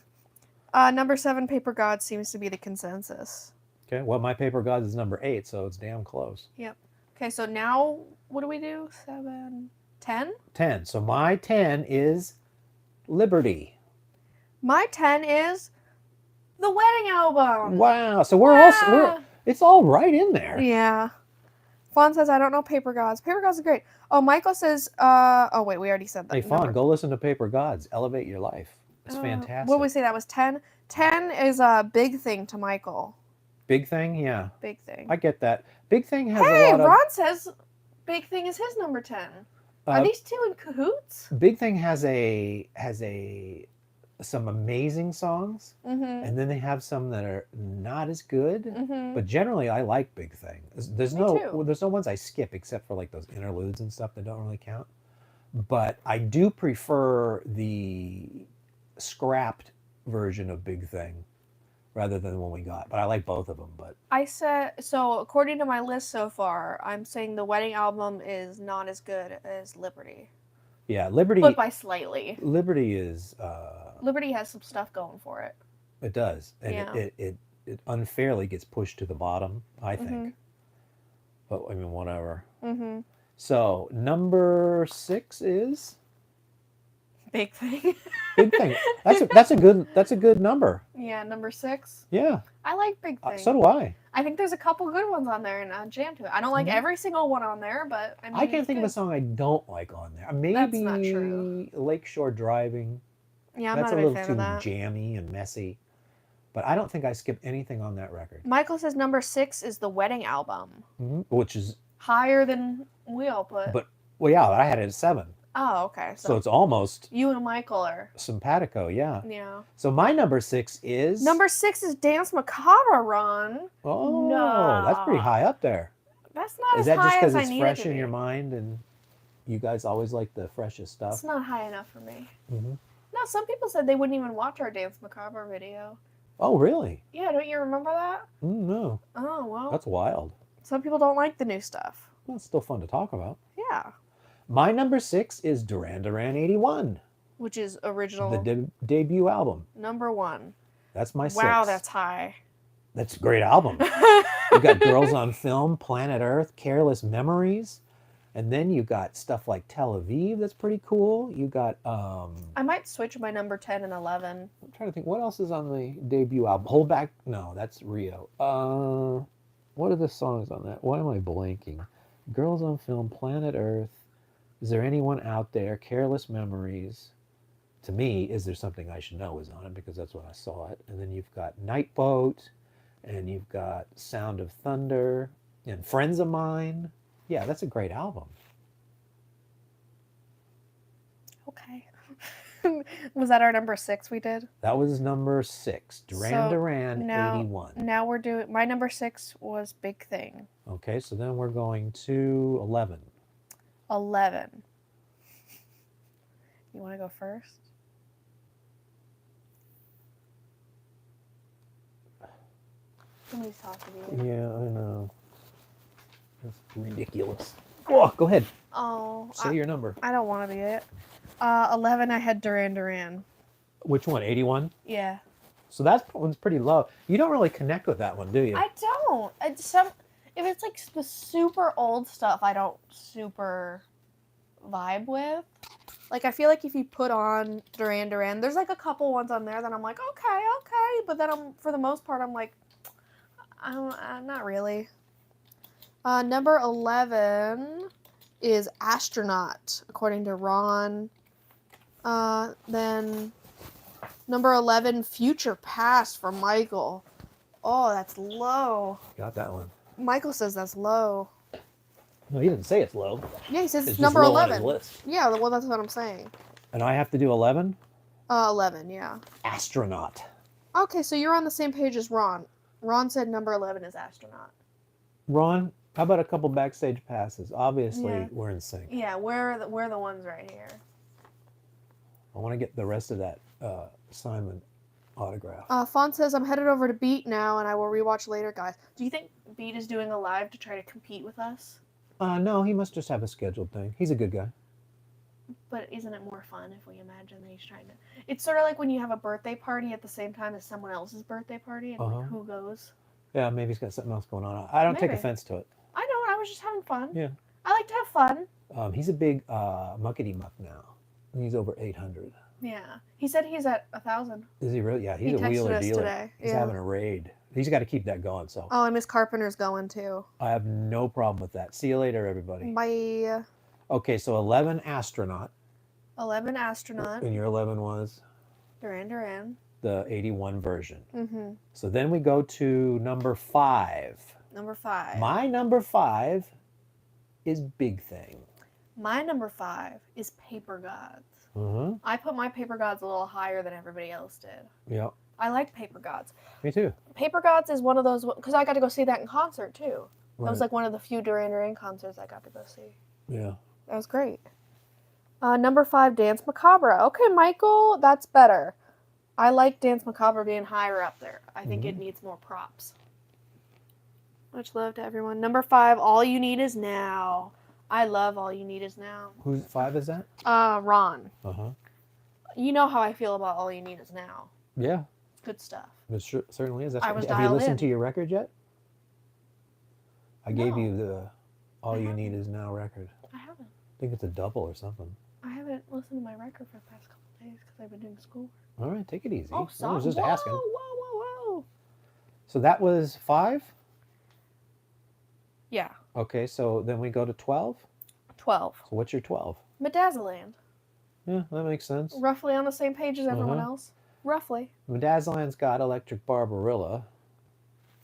Number 7, Paper Gods seems to be the consensus. Okay. Well, my Paper Gods is number 8, so it's damn close. Yep. Okay, so now what do we do? 7, 10? 10. So my 10 is Liberty. My 10 is the wedding album. Wow. So it's all right in there. Yeah. Fawn says, I don't know Paper Gods. Paper Gods is great. Oh, Michael says, oh, wait, we already said that. Hey, Fawn, go listen to Paper Gods. Elevate your life. It's fantastic. What did we say? That was 10? 10 is a big thing to Michael. Big Thing? Yeah. Big thing. I get that. Big Thing has Hey, a lot of... Ron says Big Thing is his number 10. Are these two in cahoots? Big Thing has some amazing songs, Mm-hmm. and then they have some that are not as good. Mm-hmm. But generally, I like Big Thing. There's Me no too. there's no ones I skip except for like those interludes and stuff that don't really count. But I do prefer the scrapped version of Big Thing rather than the one we got. But I like both of them. But I said, so according to my list so far, I'm saying the wedding album is not as good as Liberty. yeah, Liberty. But by slightly. Liberty is. Liberty has some stuff going for it. It does, and Yeah. it unfairly gets pushed to the bottom, I think. Mhm. But I mean, whatever. Mm-hmm. So number 6 is Big Thing. Big Thing. That's a good number. Yeah, number 6. Yeah. I like Big Thing. So do I. I think there's a couple good ones on there, and I'll jam to it. I don't like Mhm. every single one on there, but I mean, I can't it's think of a good. song I don't like on there. That's Maybe not true. Lakeshore Driving. Yeah, I'm That's not a a little big fan too of that. jammy and messy. But I don't think I skipped anything on that record. Michael says number 6 is the wedding album. Which is, Higher than we all put. well, yeah, I had it at 7. Oh, okay. So So it's almost you and Michael are. simpatico, yeah. Yeah. So my number 6 is Number 6 is Dance Macabre, Ron. Oh, that's pretty No. high up there. That's not Is as that just high as because I it's need it fresh to in your be. mind and you guys always like the freshest stuff? It's not high enough for me. Hmm. No, some people said they wouldn't even watch our Dance Macabre video. Oh, really? Yeah, don't you remember that? No, Oh, well. that's wild. Some people don't like the new stuff. Well, it's still fun to talk about. Yeah. My number 6 is Duran Duran 81, Which is the original debut album. number 1. That's my Wow, 6. that's high. That's a great album. You got Girls on Film, Planet Earth, Careless Memories, and then you got stuff like Tel Aviv. That's pretty cool. You got I might switch my number 10 and 11. I'm trying to think what else is on the debut album. Hold Back. No, that's Rio. What are the songs on that? Why am I blanking? Girls on Film, Planet Earth. Is There Anyone Out There? Careless Memories. To me, Is There Something I Should Know is on it because that's when I saw it. And then you've got Night Boat, and you've got Sound of Thunder, and Friends of Mine. Yeah, that's a great album. Okay. Was that our number 6 we did? That was number 6. Duran Duran 81. Now we're doing. My number 6 was Big Thing. Okay, so then we're going to 11. 11. You want to go first? Somebody's talking to you. Yeah, I know. That's ridiculous. Oh, go ahead. Oh, Say your number. I don't want to be it. 11. I had Duran Duran. Which one? 81? Yeah. So that one's pretty low. You don't really connect with that one, do you? I don't. If it's like the super old stuff, I don't super vibe with. Like I feel like if you put on Duran Duran, there's like a couple ones on there that I'm like, okay, but then for the most part I'm like, I'm not really. Number 11 is Astronaut, according to Ron. Then number 11, Future Past for Michael. Oh, that's low. Got that one. Michael says that's low. No, he didn't say it's low. Yeah, he says It's it's just number low on his 11. list. Yeah, well, that's what I'm saying. And I have to do 11? 11, yeah. Astronaut. Okay, so you're on the same page as Ron. Ron said number 11 is Astronaut. Ron, how about a couple backstage passes? Obviously, Yeah. we're in sync. Yeah, we're the ones right here. I want to get the rest of that Simon autograph. Fawn says, I'm headed over to Beat now, and I will rewatch later, guys. Do you think Beat is doing a live to try to compete with us? No, he must just have a scheduled thing. He's a good guy. But isn't it more fun if we imagine that he's trying to... It's sort of like when you have a birthday party at the same time as someone else's birthday party, and like, who goes? Yeah, maybe he's got something else going on. I don't take Maybe. offense to it. I don't. I was just having fun. Yeah. I like to have fun. He's a big muckety muck now. He's over 800. Yeah. He said he's at 1,000. Is he really? Yeah, he's He a texted wheeler us dealer. today. He's Yeah. having a raid. He's got to keep that going. So Oh, and Miss Carpenter's going too. I have no problem with that. See you later, everybody. Bye. Okay, so 11 astronaut. 11 Astronaut. And your 11 was Duran Duran. the 81 version. Mm-hmm. So then we go to number 5. Number 5. My number 5 is Big Thing. My number 5 is Paper Gods. Uh-huh. I put my Paper Gods a little higher than everybody else did. Yeah, I like Paper Gods. me too. Paper Gods is one of those, because I got to go see that in concert too. Right. That was like one of the few Duran Duran concerts I got to go see. Yeah. That was great. Number 5, Dance Macabre. Okay, Michael, that's better. I like Dance Macabre being higher up there. I think it needs more props. Much love to everyone. Number 5, All You Need Is Now. I love All You Need Is Now. Whose 5 is that? Ron. Uh-huh. You know how I feel about All You Need Is Now. Yeah, It's good stuff. it certainly is. I was have you dialed listened in. to your record yet? I gave No. you the All I You haven't. Need Is Now record. I haven't. I think it's a double or something. I haven't listened to my record for the past couple of days because I've been doing school. All right, take it easy. Oh, I sorry. was just whoa, asking. Whoa. So that was 5? Yeah, Okay, so then we go to 12. 12. So what's your 12? Medazzaland. Yeah, that makes sense. Roughly on the same page as everyone else. Roughly. Medazzaland's got Electric Barbarilla.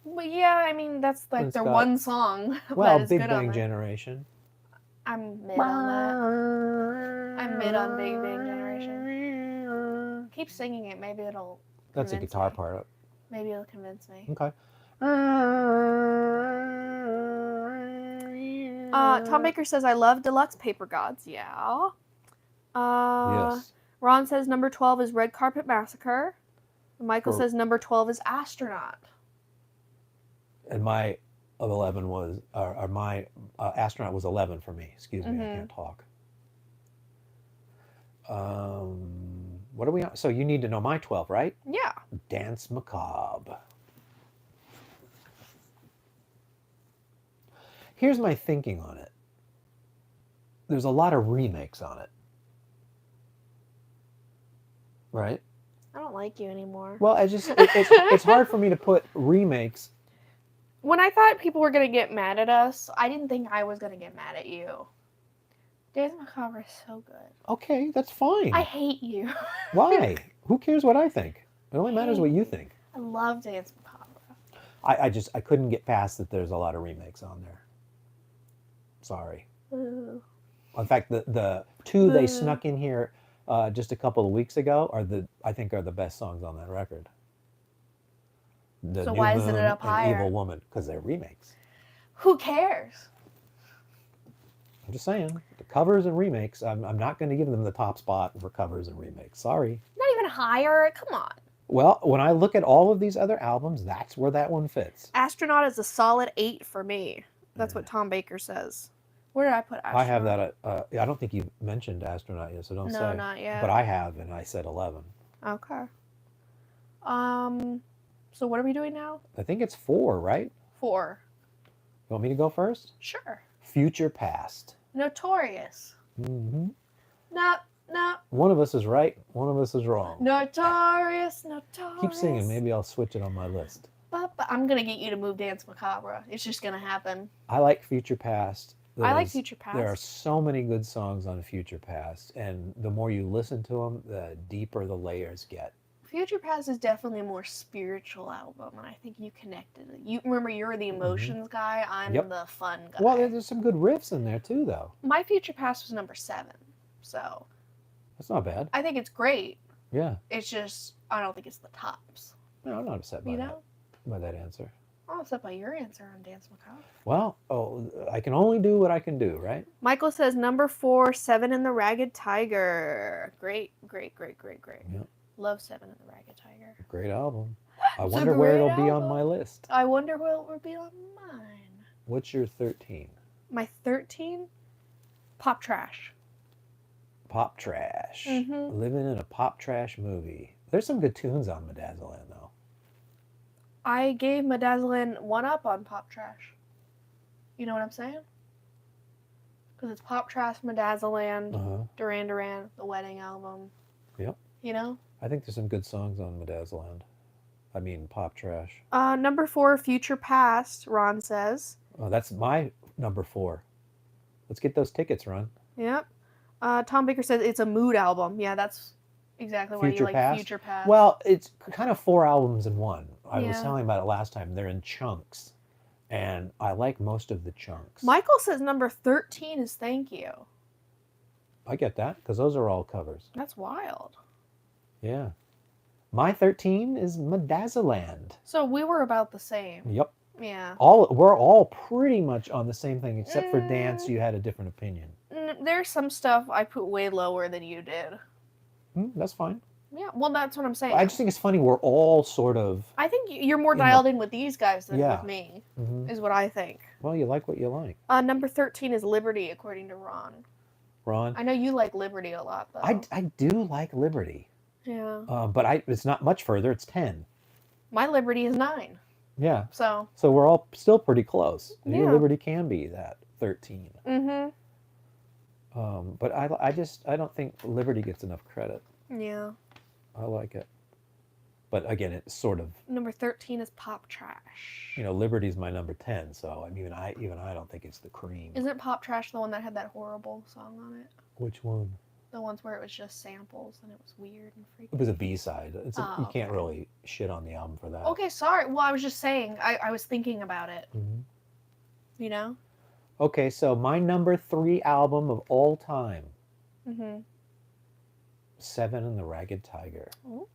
But yeah, I mean, that's like It's their got- one song Well, that is Big good on Bang there. Generation. I'm mid on that. I'm mid on Big Bang Generation. Keep singing it. Maybe it'll That's a convince guitar me. part. Maybe it'll convince me. Okay. Tom Baker says, I love Deluxe Paper Gods. Yeah. Yes. Ron says number 12 is Red Carpet Massacre. Michael For- says number 12 is Astronaut. And my of 11 was, or my astronaut was 11 for me. Excuse me, I Mhm. can't talk. What are we on? So you need to know my 12, right? Yeah. Dance Macabre. Here's my thinking on it. There's a lot of remakes on it. Right? I don't like you anymore. Well, it's hard for me to put remakes. When I thought people were going to get mad at us, I didn't think I was going to get mad at you. Dance Macabre is so good. Okay, that's fine. I hate you. Why? Who cares what I think? It only matters what you think. I love Dance Macabre. I couldn't get past that there's a lot of remakes on there. Sorry. Ooh. In fact, the two they snuck in here just a couple of weeks ago I think are the best songs on that record. The So New why isn't it Moon up and higher? Evil Woman, because they're remakes. Who cares? I'm just saying, the covers and remakes, I'm not going to give them the top spot for covers and remakes. Sorry. Not even higher. Come on. Well, when I look at all of these other albums, that's where that one fits. Astronaut is a solid 8 for me. That's what Tom Baker says. Where did I put Astronaut? I have that. I don't think you mentioned Astronaut yet, so don't say. No, not yet. But I have, and I said 11. Okay. So what are we doing now? I think it's 4, right? 4. You want me to go first? Sure. Future Past. Notorious. Mm-hmm. No. One of us is right, one of us is wrong. Notorious. Keep singing. Maybe I'll switch it on my list. But I'm going to get you to move Dance Macabre. It's just going to happen. I like Future Past. I like Future Past. There are so many good songs on Future Past, and the more you listen to them, the deeper the layers get. Future Past is definitely a more spiritual album, and I think you connected. You remember, you're the emotions guy. I'm the fun guy. Well, there's some good riffs in there too, though. My Future Past was number 7, so that's not bad. I think it's great. Yeah. It's just I don't think it's the tops. No, I'm not upset by that answer. I'm upset by your answer on Dance Macabre. Well, I can only do what I can do, right? Michael says number 4, 7 in the Ragged Tiger. Great. Yep. Love 7 in the Ragged Tiger. Great album. I wonder where it'll be on my list. I wonder where it will be on mine. What's your 13? My 13? Pop Trash. Pop Trash. Mm-hmm. Living in a Pop Trash movie. There's some good tunes on Medazzaland, though. I gave Medazzaland 1 up on Pop Trash. You know what I'm saying? Because it's Pop Trash, Medazzaland, Duran, the Wedding album. Yep. You know? I think there's some good songs on Medazzaland. I mean, Pop Trash. Number 4, Future Past, Ron says. Oh, that's my number 4. Let's get those tickets, Ron. Yep. Tom Baker says it's a mood album. Yeah, that's exactly why you like Future Past. Well, it's kind of 4 albums in one. I was telling about it last time. They're in chunks. And I like most of the chunks. Michael says number 13 is Thank You. I get that, because those are all covers. That's wild. Yeah. My 13 is Medazzaland. So we were about the same. Yep. Yeah. We're all pretty much on the same thing, except for dance, you had a different opinion. There's some stuff I put way lower than you did. That's fine. Yeah, well, that's what I'm saying. I just think it's funny. We're all sort of... I think you're more dialed in with these guys than with me, is what I think. Well, you like what you like. Number 13 is Liberty, according to Ron. Ron? I know you like Liberty a lot, though. I do like Liberty. Yeah. But it's not much further. It's 10. My Liberty is 9. Yeah. So we're all still pretty close. Yeah. Your Liberty can be that 13. Mm-hmm. But I don't think Liberty gets enough credit. Yeah. I like it. But again, it's sort of... Number 13 is Pop Trash. Liberty's my number 10, so I mean, even I don't think it's the cream. Isn't Pop Trash the one that had that horrible song on it? Which one? The ones where it was just samples and it was weird and freaky. It was a B-side. You can't really shit on the album for that. Okay, sorry. Well, I was just saying. I was thinking about it. Mm-hmm. You know? Okay, so my number 3 album of all time, Mm-hmm. Seven and the Ragged Tiger. Ooh,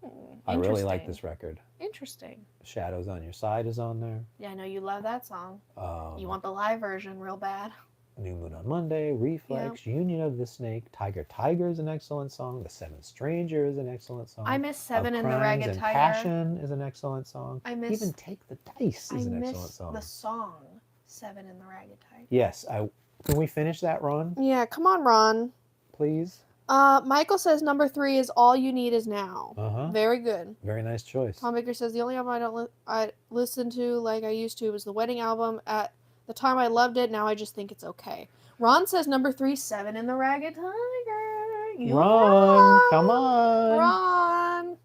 I really like interesting. this record. Interesting. Shadows on Your Side is on there. Yeah, I know you love that song. You Um, want the live version real bad. New Moon on Monday, Yep. Reflex, Union of the Snake, Tiger Tiger is an excellent song. The Seven Stranger is an excellent song. I miss Seven Of and the Crimes Ragged and Tiger. Passion is an excellent song. I miss. Even Take the Dice I is an miss excellent song. the song Seven and the Ragged Tiger. Yes, can we finish that, Ron? Yeah, come on, Ron. Please. Michael says number 3 is All You Need Is Now. Uh-huh. Very good. Very nice choice. Tom Baker says the only album I listen to like I used to was the Wedding album. At the time I loved it. Now I just think it's okay. Ron says number 3, Seven and the Ragged Tiger. Yeah. Ron, come on. Ron.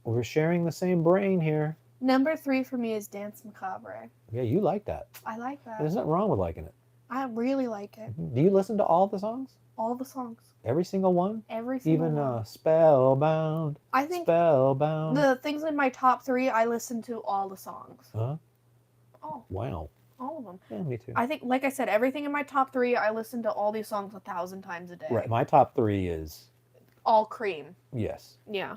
We're sharing the same brain here. Number 3 for me is Dance Macabre. Yeah, you like that. I like that. There's nothing wrong with liking it. I really like it. Do you listen to all the songs? All the songs. Every single one? Every single Even one. Spellbound. I think Spellbound. the things in my top 3, I listen to all the songs. Huh? Oh, Wow. all of them. Yeah, me too. I think, like I said, everything in my top 3, I listen to all these songs 1,000 times a day. Right. My top 3 is All cream. yes. Yeah.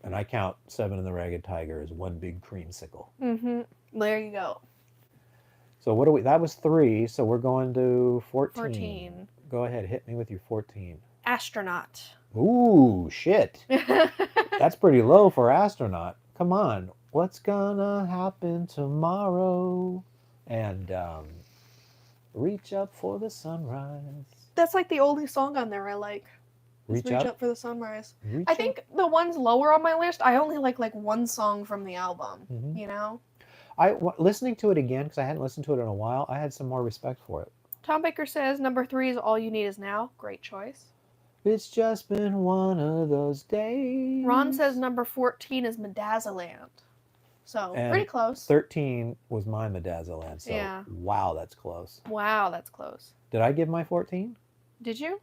And I count Seven and the Ragged Tiger as one big creamsicle. Mm-hmm. There you go. So what do we? That was 3. So we're going to 14. 14. Go ahead, hit me with your 14. Astronaut. Ooh, shit. That's pretty low for Astronaut. Come on. What's gonna happen tomorrow? And reach up for the sunrise. That's like the only song on there I like. Reach Reach up. up for the sunrise. Reach I up. think the ones lower on my list, I only like one song from the album. Mhm. You know? Listening to it again, because I hadn't listened to it in a while, I had some more respect for it. Tom Baker says number 3 is All You Need Is Now. Great choice. It's just been one of those days. Ron says number 14 is Medazzaland. So, And pretty close. 13 was my Medazzaland, so Yeah. wow, that's close. Wow, that's close. Did I give my 14? Did you?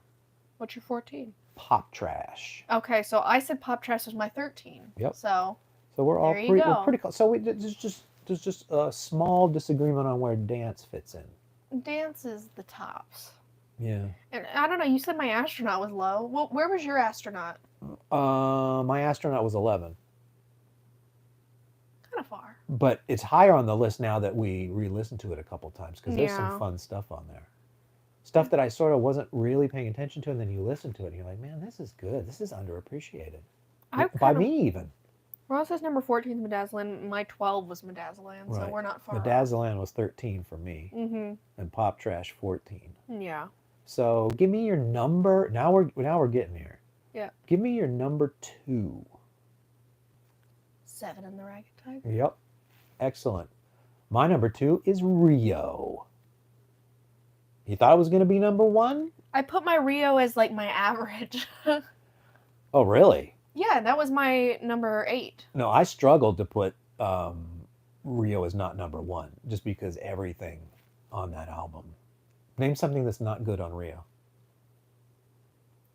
What's your 14? Pop Trash. Okay, so I said Pop Trash was my 13. Yep. So, So we're all There you we're go. pretty close. So there's just a small disagreement on where dance fits in. dance is the tops. Yeah. And I don't know, you said my astronaut was low. Well, where was your astronaut? My Astronaut was 11. Kind of far. But it's higher on the list now that we re-listened to it a couple times because there's Yeah. some fun stuff on there. Stuff that I sort of wasn't really paying attention to, and then you listen to it and you're like, man, this is good. This is underappreciated. By me, even. Ron says number 14 is Medazzaland. My 12 was Medazzaland, so Right. we're not far off. Medazzaland was 13 for me, Mm-hmm. and Pop Trash 14. Yeah. So give me your number. Now we're getting here. Yeah. Give me your number 2. 7 in the Ragged Tiger. Yep. Excellent. My number 2 is Rio. You thought it was going to be number 1? I put my Rio as like my average. Oh, really? Yeah, that was my number 8. No, I struggled to put Rio as not number 1 just because everything on that album. Name something that's not good on Rio.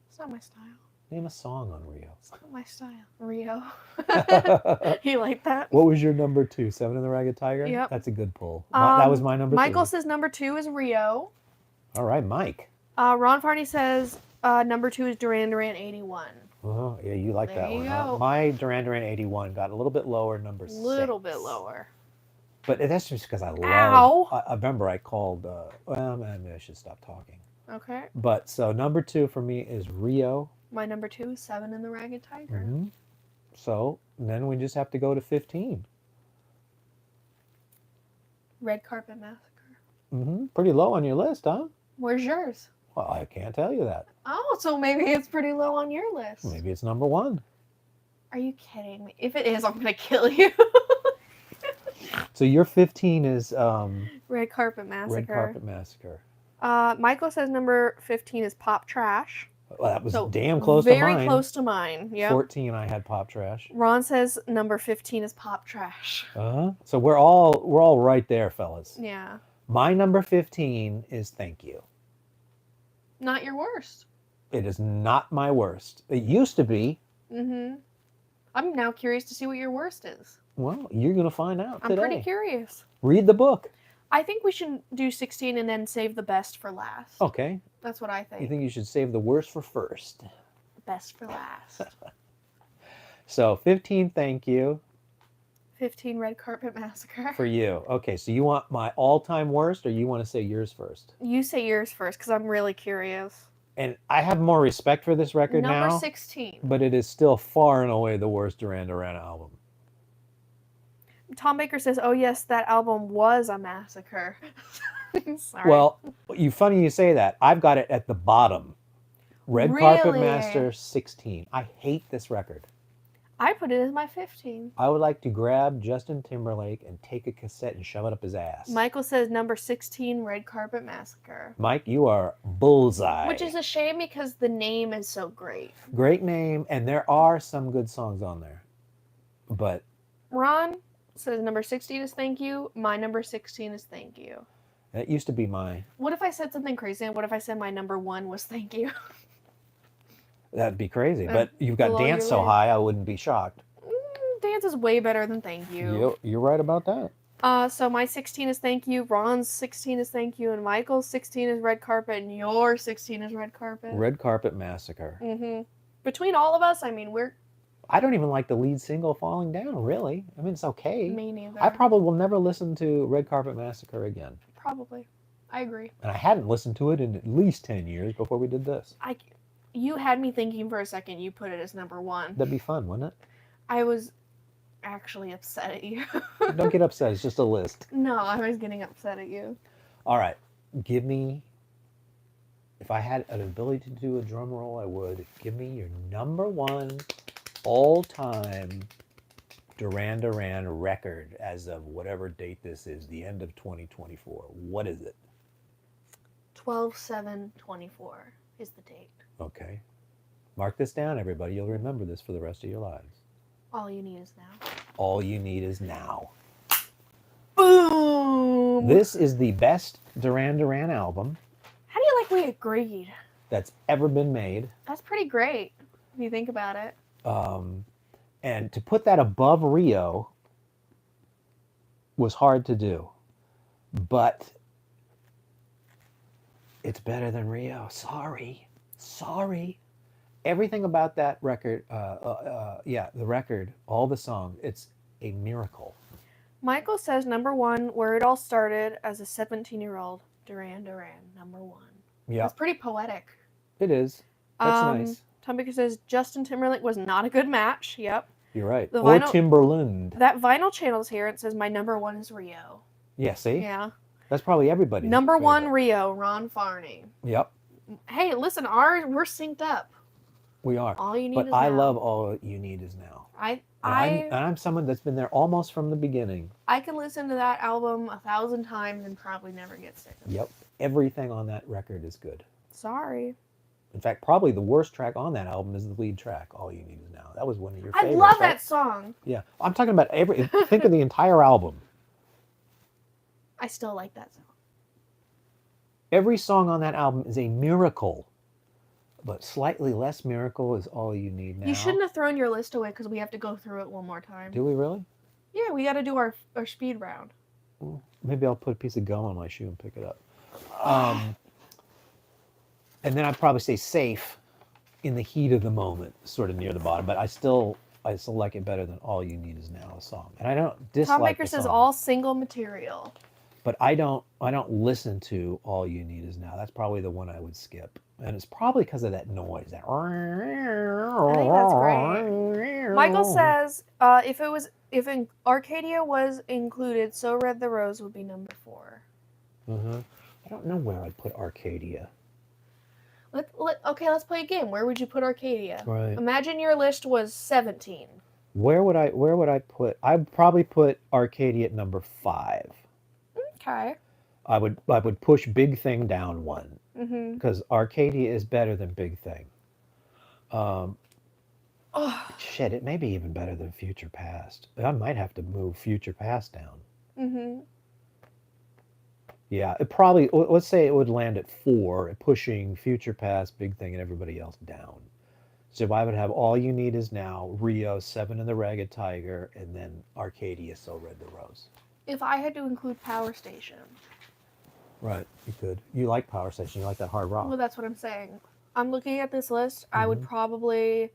It's not my style. Name a song on Rio. It's not my style. Rio. What You like that? was your number 2? Seven and the Ragged Tiger? Yep. That's a good pull. That was my number 3. Michael says number 2 is Rio. All right, Mike. Ron Farney says number 2 is Duran Duran 81. Oh, yeah, you like There that you one. Huh? go. My Duran Duran 81 got a little bit lower, number 6. Little bit lower. But that's just because I love. Ow. I remember I called. Well, maybe I should stop talking. Okay. But so number 2 for me is Rio. My number 2 is 7 in the Ragged Tiger. Mm-hmm. So then we just have to go to 15. Red Carpet Massacre. Mm-hmm. Pretty low on your list, huh? Where's yours? Well, I can't tell you that. Oh, so maybe it's pretty low on your list. Maybe it's number 1. Are you kidding me? If it is, I'm gonna kill you. So your 15 is Red Carpet Massacre. Red Carpet Massacre. Michael says number 15 is Pop Trash. Well, that was So damn close to mine. Very close to mine. Yep. 14, I had Pop Trash. Ron says number 15 is Pop Trash. So we're all right there, fellas. Yeah. My number 15 is Thank You. Not your worst. It is not my worst. It used to be. Mm-hmm. I'm now curious to see what your worst is. Well, you're going to find out I'm today. pretty curious. Read the book. I think we should do 16 and then save the best for last. Okay. That's what I You think. think you should save the worst for first. Best for last. So 15, thank you 15 Red Carpet Massacre. for you. Okay, so you want my all-time worst, or you want to say yours first? You say yours first, because I'm really curious. And I have more respect for this record Number now, 16. but it is still far and away the worst Duran Duran album. Tom Baker says, "Oh yes, that album was a massacre." Sorry. Well, funny you say that. I've got it at the bottom. Red Carpet Really? Master 16. I hate this record. I put it as my 15. I would like to grab Justin Timberlake and take a cassette and shove it up his ass. Michael says number 16, Red Carpet Massacre. Mike, you are bullseye. Which is a shame because the name is so great. Great name, and there are some good songs on there. But Ron says number 16 is Thank You. My number 16 is Thank You. it used to be my... What if I said something crazy? What if I said my number 1 was Thank You? That'd be crazy. But you've got below Dance your So list. High, I wouldn't be shocked. Dance is way better than Thank You. You're right about that. So my 16 is Thank You, Ron's 16 is Thank You, and Michael's 16 is Red Carpet, and your 16 is Red Carpet. Red Carpet Massacre. Mm-hmm. Between all of us, I mean, we're... I don't even like the lead single, Falling Down, really. I mean, it's okay. Me neither. I probably will never listen to Red Carpet Massacre again. Probably. I agree. And I hadn't listened to it in at least 10 years before we did this. You had me thinking for a second. You put it as number 1. That'd be fun, wouldn't I was actually upset at you. it? Don't get upset. It's just a list. No, I was getting upset at you. All right. Give me... If I had an ability to do a drum roll, I would. Give me your number 1 all-time Duran Duran record as of whatever date this is, the end of 2024. What is it? 12/7/24 is the date. Okay. Mark this down, everybody. You'll remember this for the rest of your lives. All you need is now. All you need is now. Boom! This is the best Duran Duran album How do you like we agreed? that's ever been made. That's pretty great if you think about it. And to put that above Rio was hard to do. But it's better than Rio. Sorry. Everything about that record, the record, all the songs, it's a miracle. Michael says number 1, where it all started as a 17-year-old Duran Duran, number 1. Yeah, That's pretty poetic. it is. That's nice. Tom Baker says Justin Timberlake was not a good match. Yep. You're right. The Or vinyl- Timberland. That vinyl channel's here. It says my number 1 is Rio. Yeah, see? Yeah. That's probably everybody. Number 1, Rio, Ron Farney. Yep, Hey, listen, we're synced up. we are. All you need But is I now. love All You Need Is Now. I I'm someone that's been there almost from the beginning. I can listen to that album 1,000 times and probably never get sick of it. Yep. Everything on that record is good. Sorry. In fact, probably the worst track on that album is the lead track, All You Need Is Now. That was one of your I favorites, love right? that song. Yeah. I'm talking about think of the entire album. I still like that song. Every song on that album is a miracle. But slightly less miracle is All You Need Now. You shouldn't have thrown your list away because we have to go through it one more time. Do we really? Yeah, we got to do our speed round. Well, maybe I'll put a piece of gum on my shoe and pick it up. And then I'd probably say Safe in the heat of the moment, sort of near the bottom. But I still like it better than All You Need Is Now, a song. And I don't dislike Tom Baker the says song, all single material. but I don't listen to All You Need Is Now. That's probably the one I would skip. And it's probably because of that noise. That I think that's great. Michael says if Arcadia was included, So Red the Rose would be number 4. I don't know where I'd put Arcadia. Okay, let's play a game. Where would you put Arcadia? Right. Imagine your list was 17. Where would I put? I'd probably put Arcadia at number 5. Okay. I would push Big Thing down 1 Mm-hmm. because Arcadia is better than Big Thing. Oh, Shit, it may be even better than Future Past. I might have to move Future Past down. mm-hmm. Yeah, it probably, let's say it would land at 4, pushing Future Past, Big Thing, and everybody else down. So I would have All You Need Is Now, Rio, 7 and the Ragged Tiger, and then Arcadia, So Red the Rose. If I had to include Power Station. Right, you could. You like Power Station. You like that hard rock. Well, that's what I'm saying. I'm looking at this list. I would Mhm. probably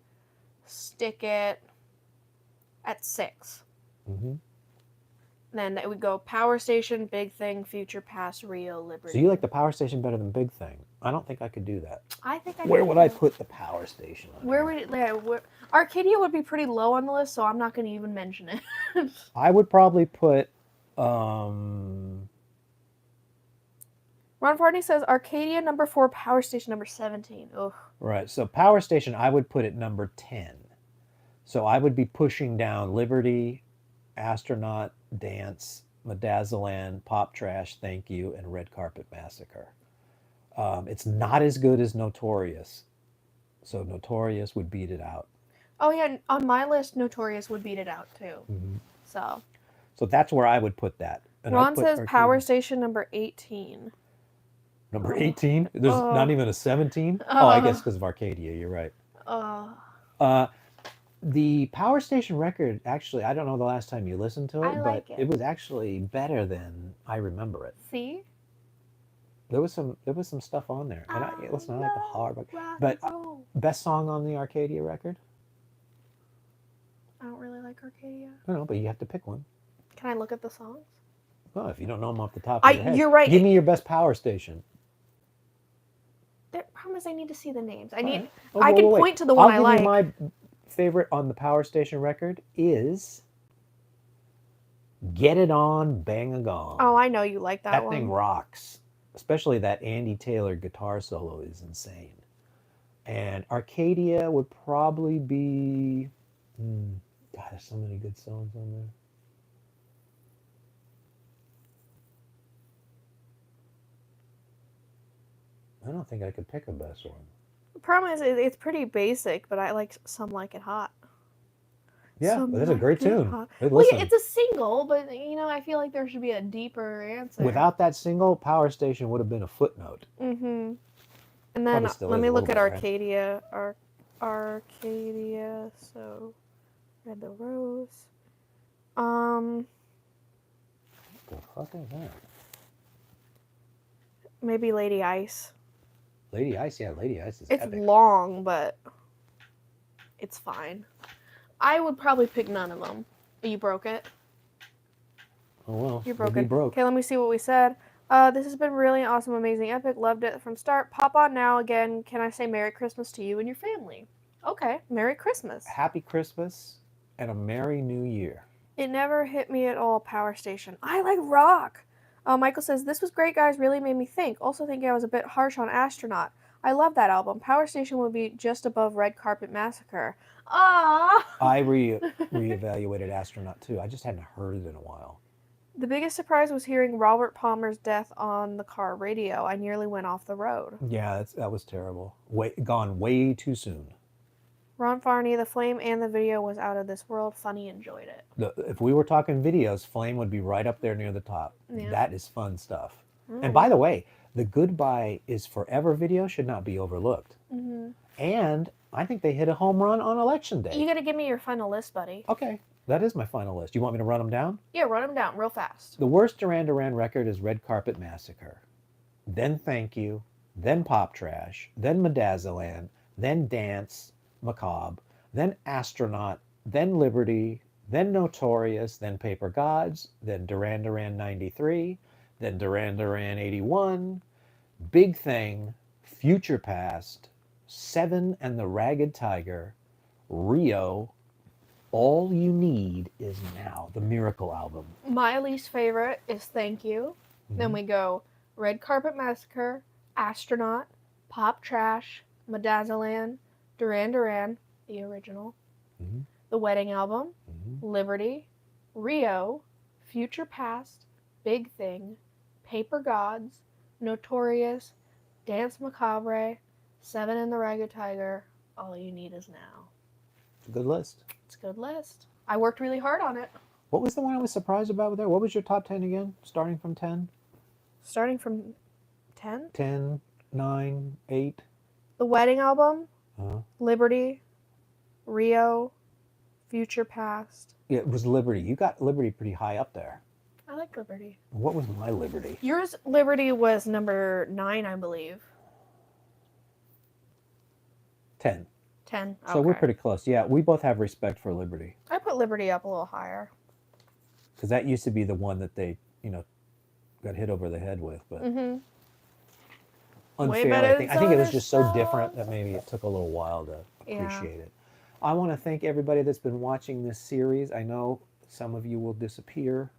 stick it at 6. Hmm. Then it would go Power Station, Big Thing, Future Past, Rio, Liberty. So you like the Power Station better than Big Thing? I don't think I could do that. I think I Where do. would I put the Power Station on Where here? would it? Yeah, Arcadia would be pretty low on the list, so I'm not going to even mention it. I would probably put. Um, Ron Farney says Arcadia number 4, Power Station number 17. Ugh. right. So Power Station, I would put at number 10. So I would be pushing down Liberty, Astronaut, Dance, Medazzaland, Pop Trash, Thank You, and Red Carpet Massacre. It's not as good as Notorious. So Notorious would beat it out. Oh yeah, on my list, Notorious would beat it out too. Mhm. So So that's where I would put that. And I'd Ron put says Arcadia. Power Station number 18. Number 18? There's not even a 17? Oh, I guess because of Arcadia. You're right. Uh, the Power Station record, actually, I don't know the last time you listened to it, I but like it. it was actually better than I remember it. See? There was some stuff on there. And listen, I like the hard rock. Rock But and roll. best song on the Arcadia record? I don't really like Arcadia. I don't know, but you have to pick one. Can I look at the songs? Well, if you don't know them off the top of your head. You're right. Give me your best Power Station. The problem is I need to see the names. I Right. can wait. point to the one I I'll like. give you my favorite on the Power Station record is Get It On, Bang a Gong. Oh, I know you like that That one. thing rocks. Especially that Andy Taylor guitar solo is insane. And Arcadia would probably be... God, there's so many good songs on there. I don't think I could pick a best one. The problem is it's pretty basic, but I like Some Like It Hot. Yeah, Some that's a Like great It tune. Hot. Hey, Well, listen, yeah, it's a single, but I feel like there should be a deeper answer. without that single, Power Station would have been a footnote. Mm-hmm. And then still let is me a look at little bit, right? Arcadia. Arcadia. So, Red the Rose. What the fuck is that? Maybe Lady Ice. Lady Ice, yeah, Lady Ice is It's epic. long, but it's fine. I would probably pick none of them. You broke it. Oh well, You we'll broke be it. broke. Okay, let me see what we said. This has been really awesome, amazing, epic. Loved it from start. Pop on now again. Can I say Merry Christmas to you and your family? Okay, Merry Christmas. Happy Christmas and a Merry New Year. It never hit me at all, Power Station. I like rock. Michael says, this was great, guys. Really made me think. Also thinking I was a bit harsh on Astronaut. I love that album. Power Station would be just above Red Carpet Massacre. Ah. I reevaluated Astronaut too. I just hadn't heard it in a while. The biggest surprise was hearing Robert Palmer's death on the car radio. I nearly went off the road. Yeah, that was terrible. Gone way too soon. Ron Farney, the Flame and the video was out of this world. Funny, enjoyed it. If we were talking videos, Flame would be right up there near the top. Yeah. That is fun stuff. And by the way, the Goodbye is Forever video should not be overlooked. Mm-hmm. And I think they hit a home run on election day. You got to give me your final list, buddy. Okay, that is my final list. You want me to run them down? Yeah, run them down real fast. The worst Duran Duran record is Red Carpet Massacre. Then Thank You. Then Pop Trash. Then Medazzaland. Then Dance, Macabre. Then Astronaut. Then Liberty. Then Notorious. Then Paper Gods. Then Duran Duran 93. Then Duran Duran 81. Big Thing. Future Past. Seven and the Ragged Tiger. Rio. All You Need Is Now, the Miracle album. My least favorite is Thank You. Mm-hmm. Then we go Red Carpet Massacre, Astronaut, Pop Trash, Medazzaland, Duran Duran, the original, Mm-hmm. the Wedding Album, Mm-hmm. Liberty, Rio, Future Past, Big Thing, Paper Gods, Notorious, Dance Macabre, Seven and the Ragged Tiger, All You Need Is Now. It's a good list. It's a good list. I worked really hard on it. What was the one I was surprised about there? What was your top 10 again? Starting from 10? Starting from 10? 10, 9, 8? The Wedding Album, Uh-huh. Liberty, Rio, Future Past. Yeah, it was Liberty. You got Liberty pretty high up there. I like Liberty. What was my Liberty? Yours, Liberty, was number 9, I believe. 10. 10. So we're pretty close. Yeah, we both have respect for Liberty. I put Liberty up a little higher. Because that used to be the one that they, got hit over the head with. But Mm-hmm. unfair, better I think. than I think it was other just so stuff. different that maybe it took a little while to Yeah. appreciate it. I want to thank everybody that's been watching this series. I know some of you will disappear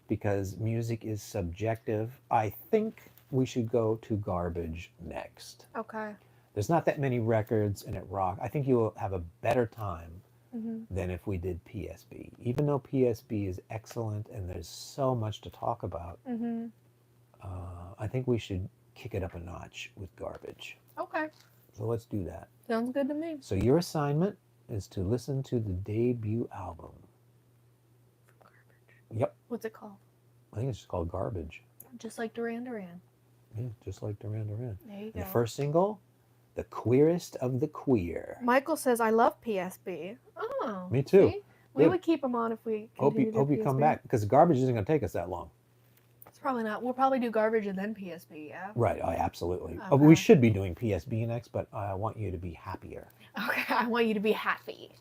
because music is subjective. I think we should go to garbage next. Okay. There's not that many records and it rock. I think you will have a better time Mm-hmm. than if we did PSB. Even though PSB is excellent and there's so much to talk about, Mm-hmm. I think we should kick it up a notch with garbage. Okay. So let's do that. Sounds good to me. So your assignment is to listen to the debut album. Yep. What's it called? I think it's just called Garbage. Just like Duran Duran. Yeah, just like Duran Duran. There you And go. the first single, The Queerest of the Queer. Michael says, I love PSB. Oh. Me too. See? We Good. would keep them on if we Hope continued you at come PSB. back because Garbage isn't going to take us that long. It's probably not. We'll probably do Garbage and then PSB, yeah? Right, absolutely. Okay. We should be doing PSB next, but I want you to be happier. Okay, I want you to be happy.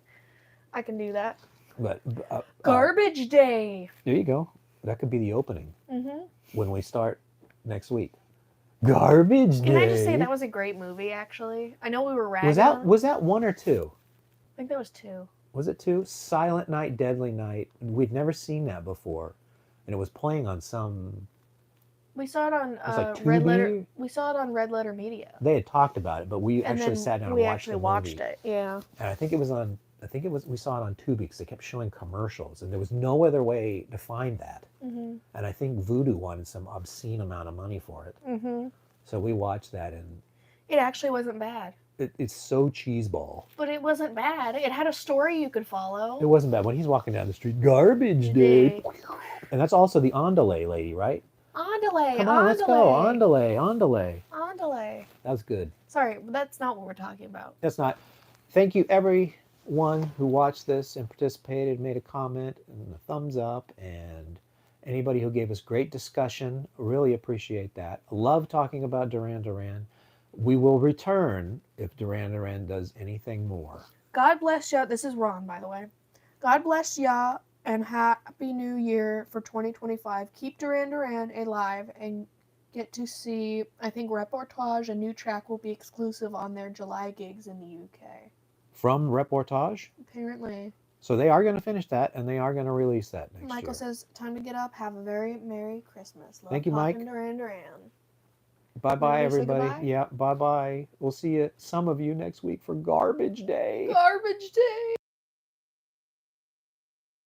I can do that. But Garbage Day. there you go. That could be the opening Mm-hmm. when we start next week. Garbage Day. Can I just say that was a great movie, actually? I know we were ragging was that on it. was that 1 or 2? I think there was 2. Was it 2? Silent Night, Deadly Night. We'd never seen that before, and it was playing on some. We saw it on was like Red Tubi? Letter. We saw it on Red Letter Media. They had talked about it, but we And actually then sat down and we watched actually the watched movie. it. Yeah. And I think it was on. I think it was. We saw it on Tubi because they kept showing commercials, and there was no other way to find that. Mm-hmm. And I think Voodoo wanted some obscene amount of money for it, Mm-hmm. so we watched that, and It actually wasn't bad. it's so cheeseball. But it wasn't bad. It had a story you could follow. It wasn't bad when he's walking down the street. Garbage Day, and that's also the Andale lady, right? Andale. Come on, let's go. Andale. Andale. That was good. Sorry, but that's not what we're talking about. That's not. Thank you, everyone who watched this and participated, made a comment, and a thumbs up, and anybody who gave us great discussion. Really appreciate that. Love talking about Duran Duran. We will return if Duran Duran does anything more. God bless ya. This is Ron, by the way. God bless ya and Happy New Year for 2025. Keep Duran Duran alive and get to see, I think, Reportage. A new track will be exclusive on their July gigs in the UK. From Reportage. Apparently. So they are going to finish that, and they are going to release that next Michael year. says, time to get up. Have a very Merry Christmas. Love Thank you, Mike. talking Duran Duran. Bye-bye, You wanna say everybody. goodbye? Yeah, bye-bye. We'll see you, some of you, next week for Garbage Day. Garbage Day.